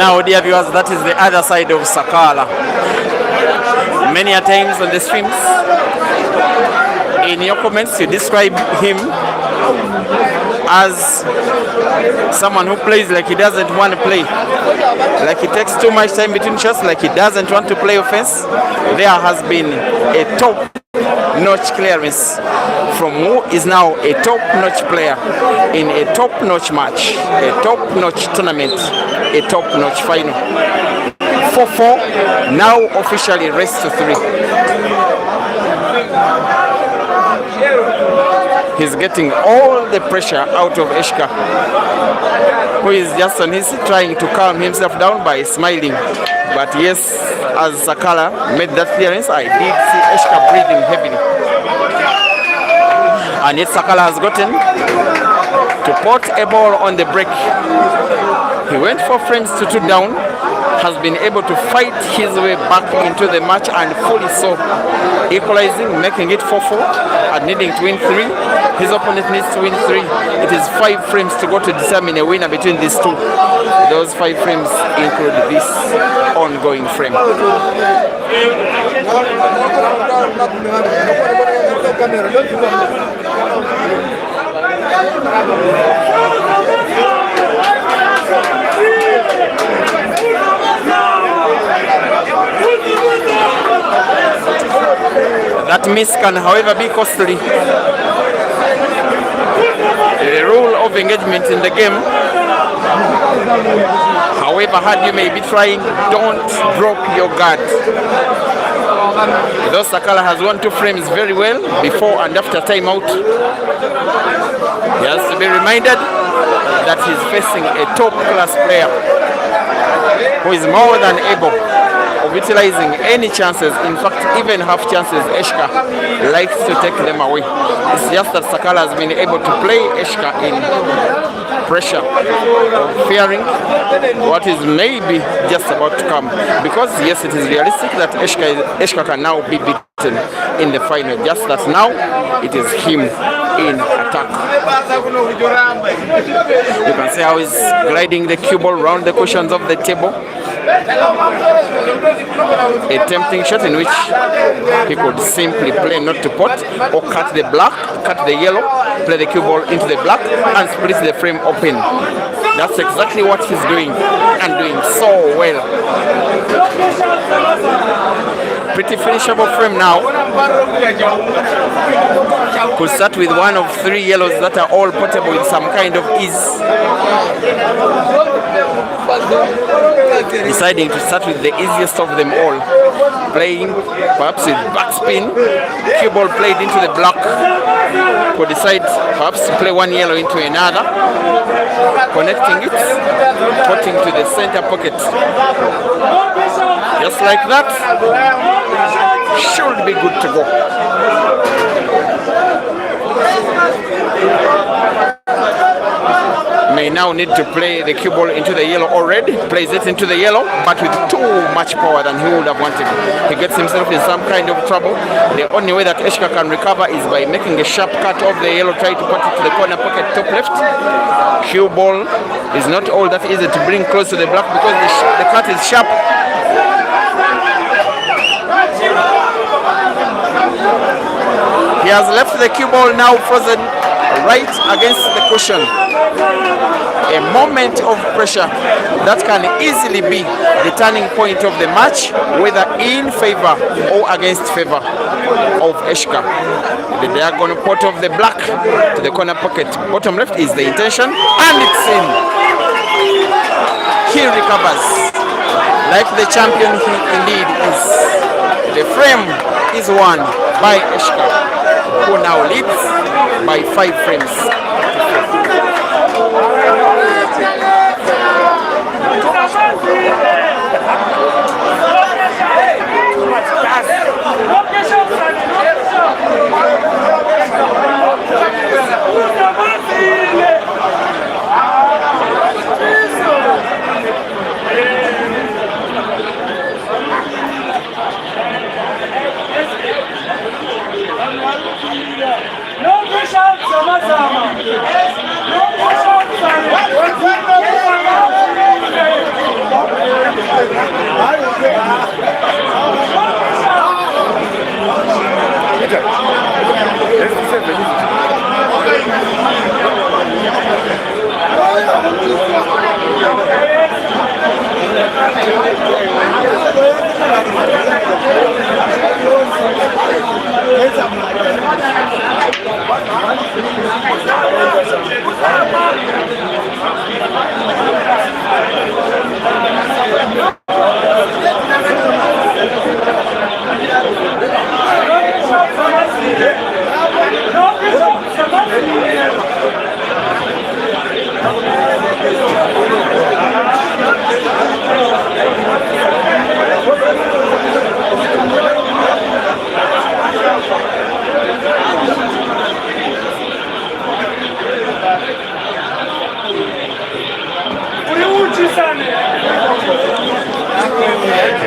now, dear viewers, that is the other side of Sakala. Many a times on the streams, in your comments, you describe him as someone who plays like he doesn't want to play, like he takes too much time between shots, like he doesn't want to play offense. There has been a top-notch clearance from who is now a top-notch player in a top-notch match, a top-notch tournament, a top-notch final. 4-4, now officially raised to 3. He's getting all the pressure out of ESHCA, who is just on his trying to calm himself down by smiling. But yes, as Sakala made that clearance, I did see ESHCA breathing heavily. And yet Sakala has gotten to put a ball on the break. He went for frames to 2 down, has been able to fight his way back into the match, and fully so, equalizing, making it 4-4, and needing to win 3. His opponent needs to win 3. It is 5 frames to go to determine a winner between these two. Those 5 frames include this ongoing frame. That miss can, however, be costly. The rule of engagement in the game, however hard you may be trying, don't drop your guard. Though Sakala has won 2 frames very well before and after timeout, he has to be reminded that he's facing a top-class player who is more than able of utilizing any chances, in fact even half chances ESHCA likes to take them away. It's just that Sakala has been able to play ESHCA in pressure of fearing what is maybe just about to come, because yes, it is realistic that ESHCA can now be beaten in the final, just that now it is him in attack. You can see how he's gliding the cue ball around the cushions of the table. A tempting shot in which he could simply play not to pot, or cut the black, cut the yellow, play the cue ball into the black and split the frame open. That's exactly what he's doing, and doing so well. Pretty finishable frame now. Could start with one of 3 yellows that are all potable with some kind of ease. Deciding to start with the easiest of them all, playing perhaps with backspin, cue ball played into the block. Could decide perhaps to play 1 yellow into another, connecting it, putting to the center pocket. Just like that, should be good to go. May now need to play the cue ball into the yellow or red. Plays it into the yellow, but with too much power than he would have wanted. He gets himself in some kind of trouble. The only way that ESHCA can recover is by making a sharp cut of the yellow, try to put it to the corner pocket top left. Cue ball is not all that easy to bring close to the black because the cut is sharp. He has left the cue ball now frozen right against the cushion. A moment of pressure that can easily be the turning point of the match, whether in favor or against favor of ESHCA. The diagonal pot of the black to the corner pocket bottom left is the intention, and it's in. He recovers like the champion he indeed is. The frame is won by ESHCA, who now leads by 5 frames.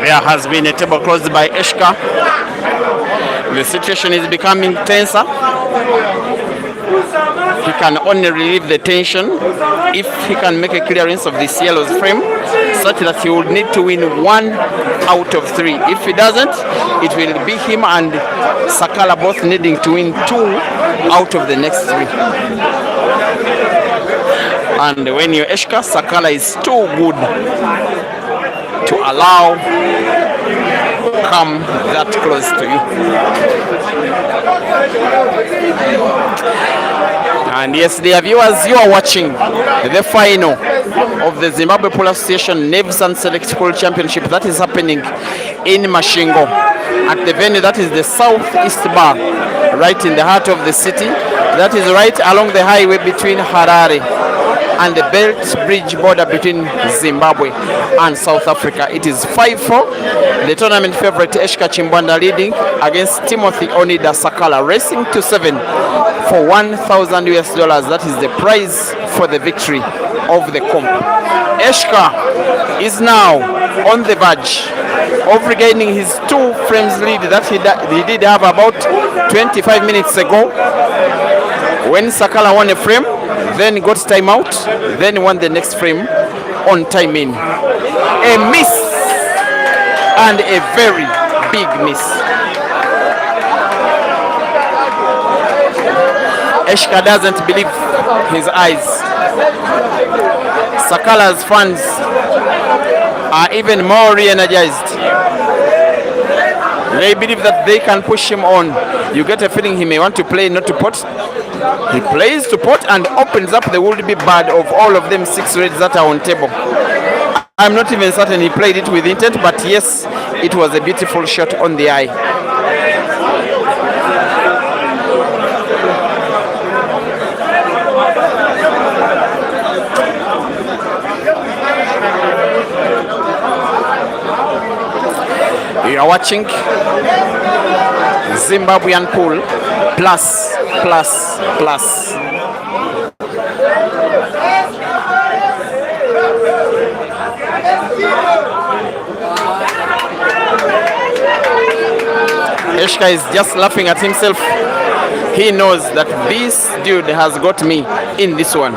There has been a table closed by ESHCA. The situation is becoming tenser. He can only relieve the tension if he can make a clearance of this yellow's frame, such that he would need to win 1 out of 3. If he doesn't, it will be him and SAKALA both needing to win 2 out of the next 3. And when you're ESHCA, SAKALA is too good to allow come that close to you. And yes, dear viewers, you are watching the final of the Zimbabwe Pool Association Nevsun Select Pool Championship that is happening in Mashingo at the venue that is the Southeast Bar, right in the heart of the city. That is right along the highway between Harare and the belt bridge border between Zimbabwe and South Africa. It is 5-4. The tournament favorite ESHCA CHIMBWANDA leading against Timothy ONIDA SAKALA, racing to 7 for $1,000 US. That is the prize for the victory of the comp. ESHCA is now on the verge of regaining his 2 frames lead that he did have about 25 minutes ago when SAKALA won a frame, then got timeout, then won the next frame on time in. A miss, and a very big miss. ESHCA doesn't believe his eyes. SAKALA's fans are even more re-energized. They believe that they can push him on. You get a feeling he may want to play not to pot. He plays to pot and opens up the would-be bad of all of them 6 reds that are on table. I'm not even certain he played it with intent, but yes, it was a beautiful shot on the eye. You are watching Zimbabwean pool plus. ESHCA is just laughing at himself. He knows that this dude has got me in this one.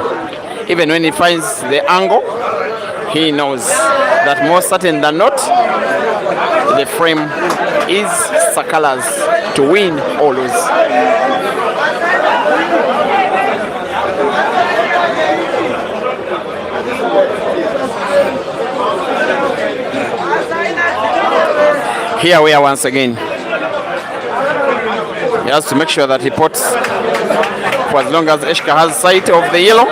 Even when he finds the angle, he knows that more certain than not, the frame is SAKALA's to win or lose. Here we are once again. He has to make sure that he pots for as long as ESHCA has sight of the yellow.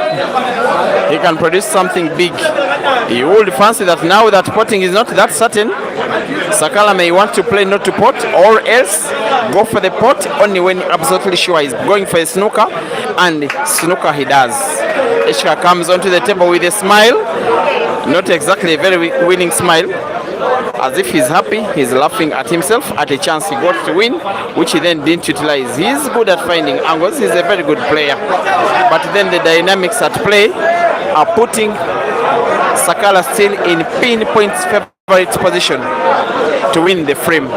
He can produce something big. You would fancy that now that potting is not that certain, SAKALA may want to play not to pot, or else go for the pot only when absolutely sure he's going for a snooker, and snooker he does. ESHCA comes onto the table with a smile, not exactly a very winning smile, as if he's happy. He's laughing at himself at a chance he got to win, which he then didn't utilize. He's good at finding angles. He's a very good player. But then the dynamics at play are putting SAKALA still in pinpoint favorite position to win the frame.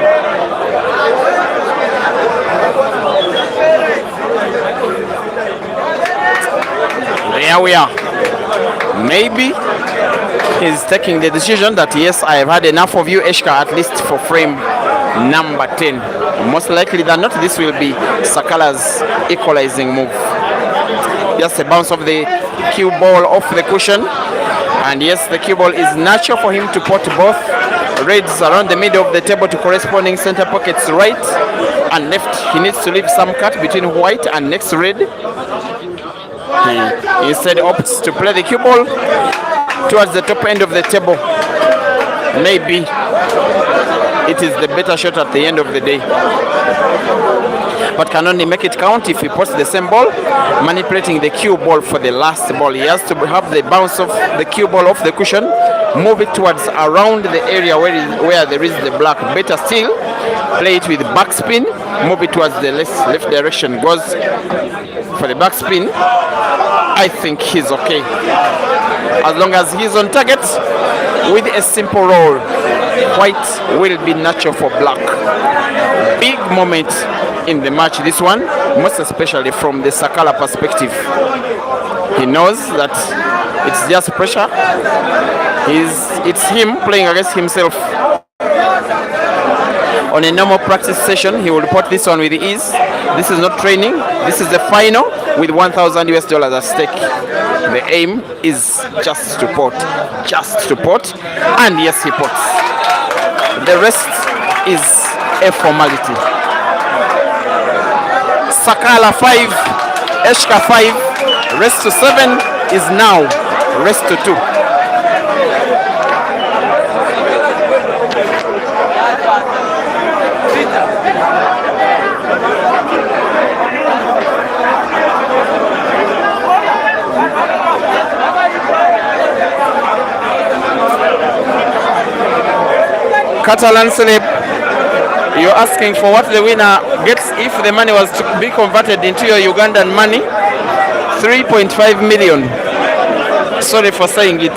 There we are. Maybe he's taking the decision that yes, I have had enough of you, ESHCA, at least for frame number 10. Most likely than not, this will be SAKALA's equalizing move. Just a bounce of the cue ball off the cushion. And yes, the cue ball is natural for him to pot both reds around the middle of the table to corresponding center pockets, right and left. He needs to leave some cut between white and next red. He instead opts to play the cue ball towards the top end of the table. Maybe it is the better shot at the end of the day, but can only make it count if he puts the same ball, manipulating the cue ball for the last ball. He has to have the bounce of the cue ball off the cushion, move it towards around the area where there is the black. Better still, play it with backspin, move it towards the left direction. Goes for the backspin. I think he's okay. As long as he's on target with a simple roll, white will be natural for black. Big moment in the match, this one, most especially from the Sakala perspective. He knows that it's just pressure. It's him playing against himself. On a normal practice session, he will report this one with ease. This is not training. This is the final with $1,000 at stake. The aim is just to pot, and yes, he pots. The rest is a formality. Sakala 5, ESHCA 5, rest to 7 is now rest to 2. Catalan slip, you're asking for what the winner gets if the money was to be converted into your Ugandan money. 3.5 million. Sorry for saying it.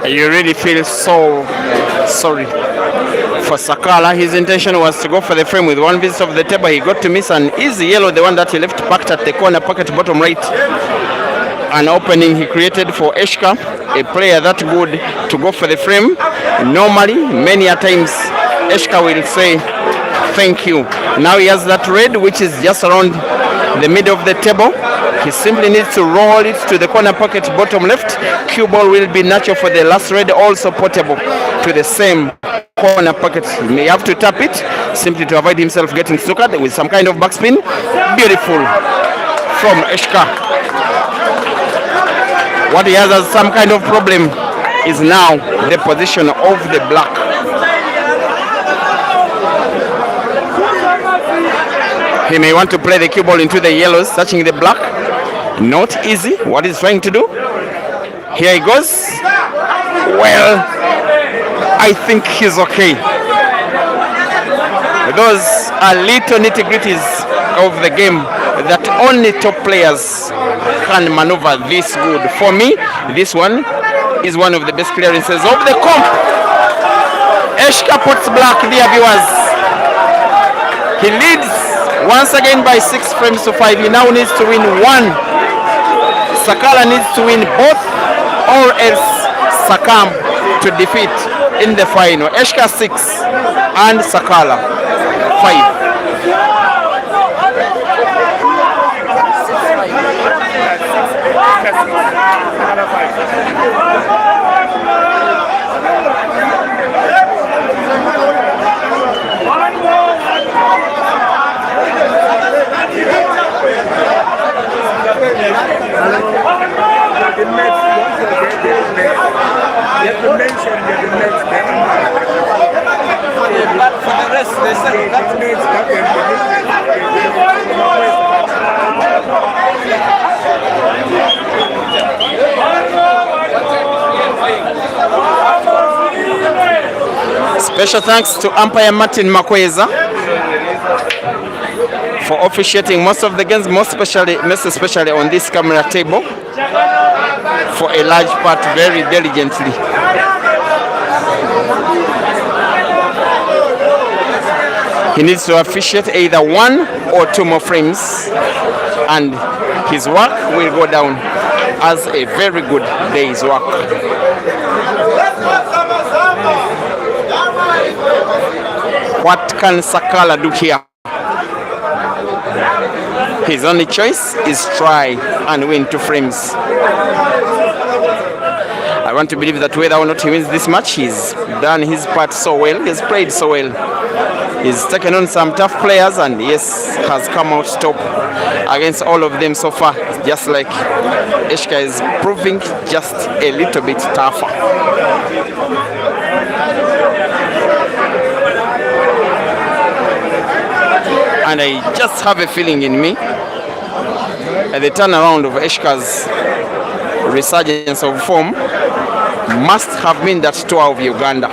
You really feel so sorry for Sakala. His intention was to go for the frame with one visit of the table. He got to miss an easy yellow, the one that he left parked at the corner, pocket bottom right. an opening he created for ESHCA, a player that good to go for the frame. Normally, many a times, ESHCA will say, thank you. Now he has that red, which is just around the middle of the table. He simply needs to roll it to the corner pocket, bottom left. Cue ball will be natural for the last red, also portable to the same corner pocket. He may have to tap it, simply to avoid himself getting snookered with some kind of backspin. Beautiful from ESHCA. What he has as some kind of problem is now the position of the black. He may want to play the cue ball into the yellows, touching the black. Not easy. What he's trying to do. Here he goes. Well, I think he's okay. Those are little nitty-gritties of the game that only top players can maneuver this good. For me, this one is one of the best clearances of the comp. ESHCA puts black, dear viewers. He leads once again by 6 frames to 5. He now needs to win 1. SAKALA needs to win both or else succumb to defeat in the final. ESHCA 6 and SAKALA 5. But for the rest, they said that means Special thanks to umpire Martin Makweza for officiating most of the games, most especially on this camera table, for a large part very diligently. He needs to officiate either 1 or 2 more frames, and his work will go down as a very good day's work. What can SAKALA do here? His only choice is try and win 2 frames. I want to believe that whether or not he wins this match, he's done his part so well, he's played so well. He's taken on some tough players and yes, has come out top against all of them so far. Just like ESHCA is proving just a little bit tougher. And I just have a feeling in me that the turnaround of ESHCA's resurgence of form must have been that tour of Uganda.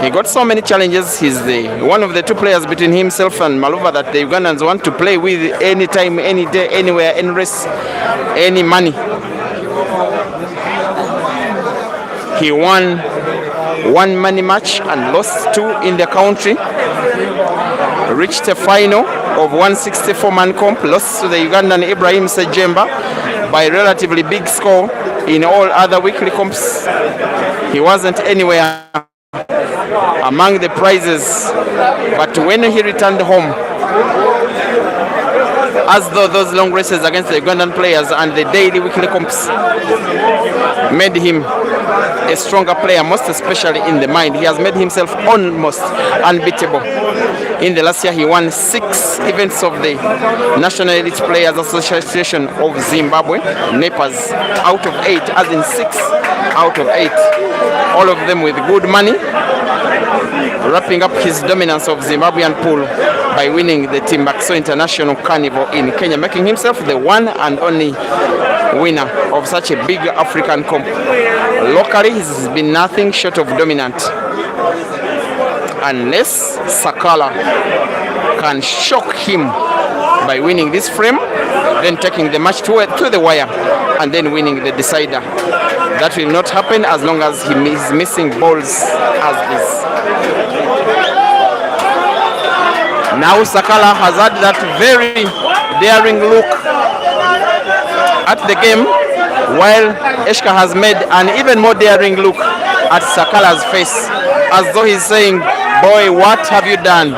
He got so many challenges. He's one of the 2 players between himself and Maluva that the Ugandans want to play with anytime, any day, anywhere, any race, any money. He won 1 money match and lost 2 in the country. Reached a final of 164-man comp, lost to the Ugandan Ibrahim Sejemba by a relatively big score. In all other weekly comps, he wasn't anywhere among the prizes. But when he returned home, as though those long races against the Ugandan players and the daily weekly comps made him a stronger player, most especially in the mind. He has made himself almost unbeatable. In the last year, he won 6 events of the National Elite Players Association of Zimbabwe, NEPAs, out of 8, as in 6 out of 8. All of them with good money, wrapping up his dominance of Zimbabwean pool by winning the Timeout International Carnival in Kenya, making himself the one and only winner of such a big African comp. Locally, he's been nothing short of dominant. Unless SAKALA can shock him by winning this frame, then taking the match to the wire, and then winning the decider. That will not happen as long as he is missing balls as this. Now SAKALA has had that very daring look at the game while ESHCA has made an even more daring look at Sakala's face, as though he's saying, boy, what have you done?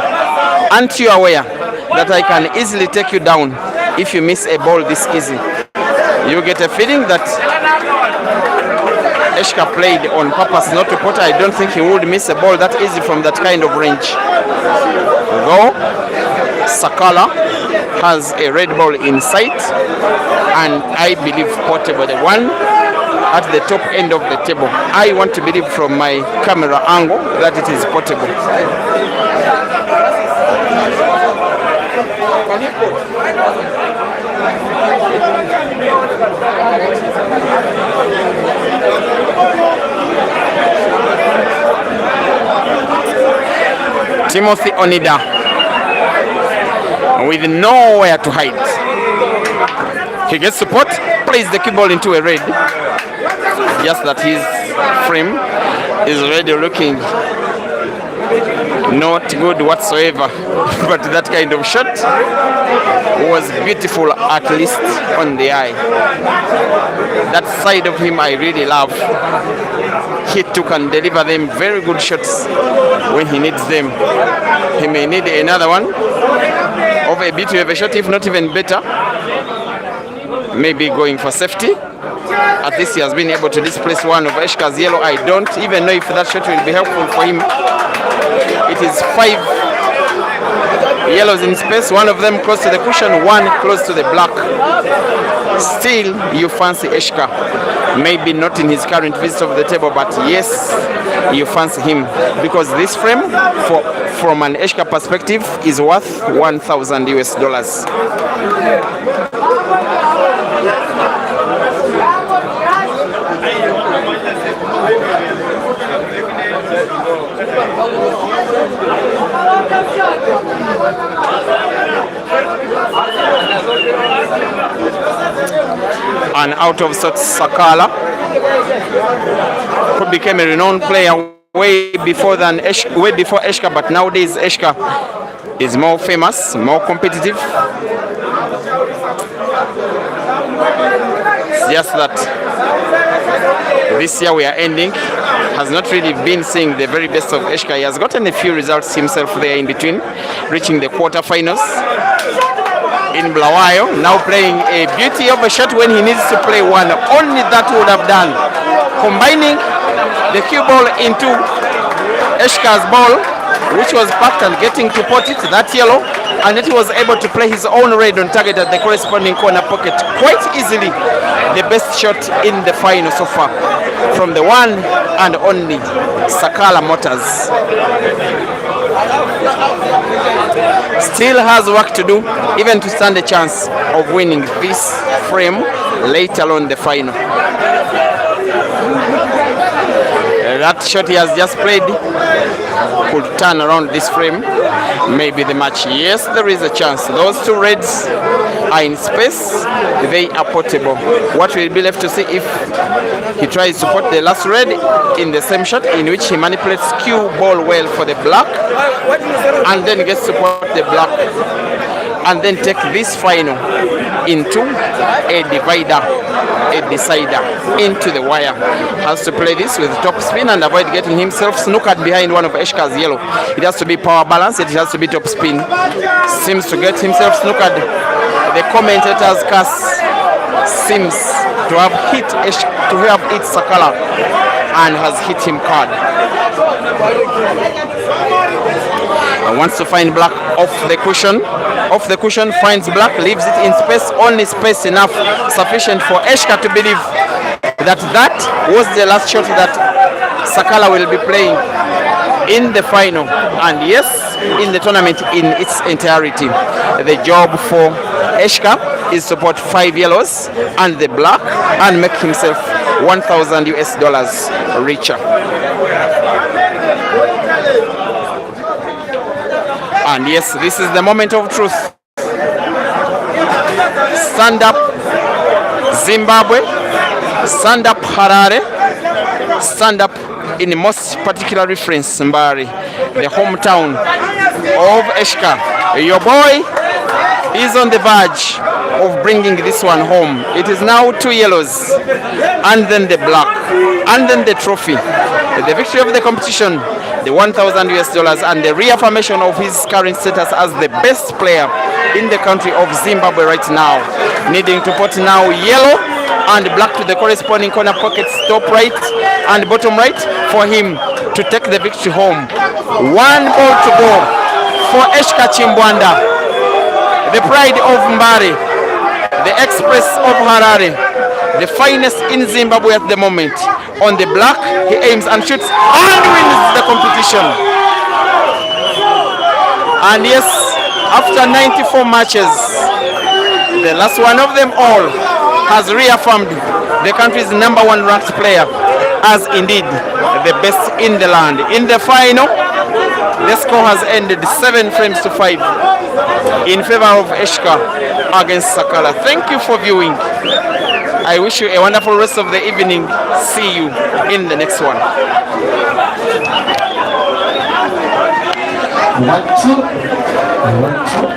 Aren't you aware that I can easily take you down if you miss a ball this easy? You get a feeling that ESHCA played on purpose not to put. I don't think he would miss a ball that easy from that kind of range. Though Sakala has a red ball in sight, and I believe Portable, the one at the top end of the table. I want to believe from my camera angle that it is Portable. Timothy Onida with nowhere to hide. He gets support, plays the cue ball into a red. Just that his frame is already looking not good whatsoever. But that kind of shot was beautiful, at least on the eye. That side of him I really love. He took and deliver them very good shots when he needs them. He may need another one of a bit of a shot, if not even better. Maybe going for safety. At least he has been able to displace one of ESHCA's yellow. I don't even know if that shot will be helpful for him. It is 5 yellows in space, one of them close to the cushion, one close to the black. Still, you fancy ESHCA. Maybe not in his current visit of the table, but yes, you fancy him. Because this frame, from an ESHCA perspective, is worth $1,000 US. And out of sorts, Sakala, who became a renowned player way before ESHCA, but nowadays ESHCA is more famous, more competitive. It's just that this year we are ending has not really been seeing the very best of ESHCA. He has gotten a few results himself there in between, reaching the quarterfinals in Blawayo, now playing a beauty of a shot when he needs to play one. Only that would have done. Combining the cue ball into ESHCA's ball, which was packed, and getting to pot it, that yellow, and yet he was able to play his own red on target at the corresponding corner pocket quite easily. The best shot in the final so far from the one and only Sakala Motors. Still has work to do, even to stand a chance of winning this frame later on the final. That shot he has just played could turn around this frame, maybe the match. Yes, there is a chance. Those two reds are in space, they are portable. What will be left to see if he tries to put the last red in the same shot, in which he manipulates cue ball well for the black, and then gets to put the black, and then take this final into a divider, a decider, into the wire. Has to play this with top spin and avoid getting himself snookered behind one of ESHCA's yellow. It has to be power balance, it has to be top spin. Seems to get himself snookered. The commentator's curse seems to have hit Sakala, and has hit him hard. And wants to find black off the cushion. Off the cushion, finds black, leaves it in space, only space enough, sufficient for ESHCA to believe that that was the last shot that Sakala will be playing in the final, and yes, in the tournament in its entirety. The job for ESHCA is to put 5 yellows and the black and make himself $1,000 richer. And yes, this is the moment of truth. Stand up Zimbabwe, stand up Harare, stand up in the most particular reference Mbari, the hometown of ESHCA. Your boy is on the verge of bringing this one home. It is now 2 yellows, and then the black, and then the trophy, the victory of the competition, the $1,000 and the reaffirmation of his current status as the best player in the country of Zimbabwe right now. Needing to put now yellow and black to the corresponding corner pockets, top right and bottom right, for him to take the victory home. 1 ball to go for ESHCA CHIMBWANDA, the pride of Mbari, the express of Harare, the finest in Zimbabwe at the moment. On the black, he aims and shoots and wins the competition. And yes, after 94 matches, the last one of them all has reaffirmed the country's #1 ranked player as indeed the best in the land. In the final, the score has ended 7 frames to 5 in favor of ESHCA against SAKALA. Thank you for viewing. I wish you a wonderful rest of the evening. See you in the next one. 1, 2.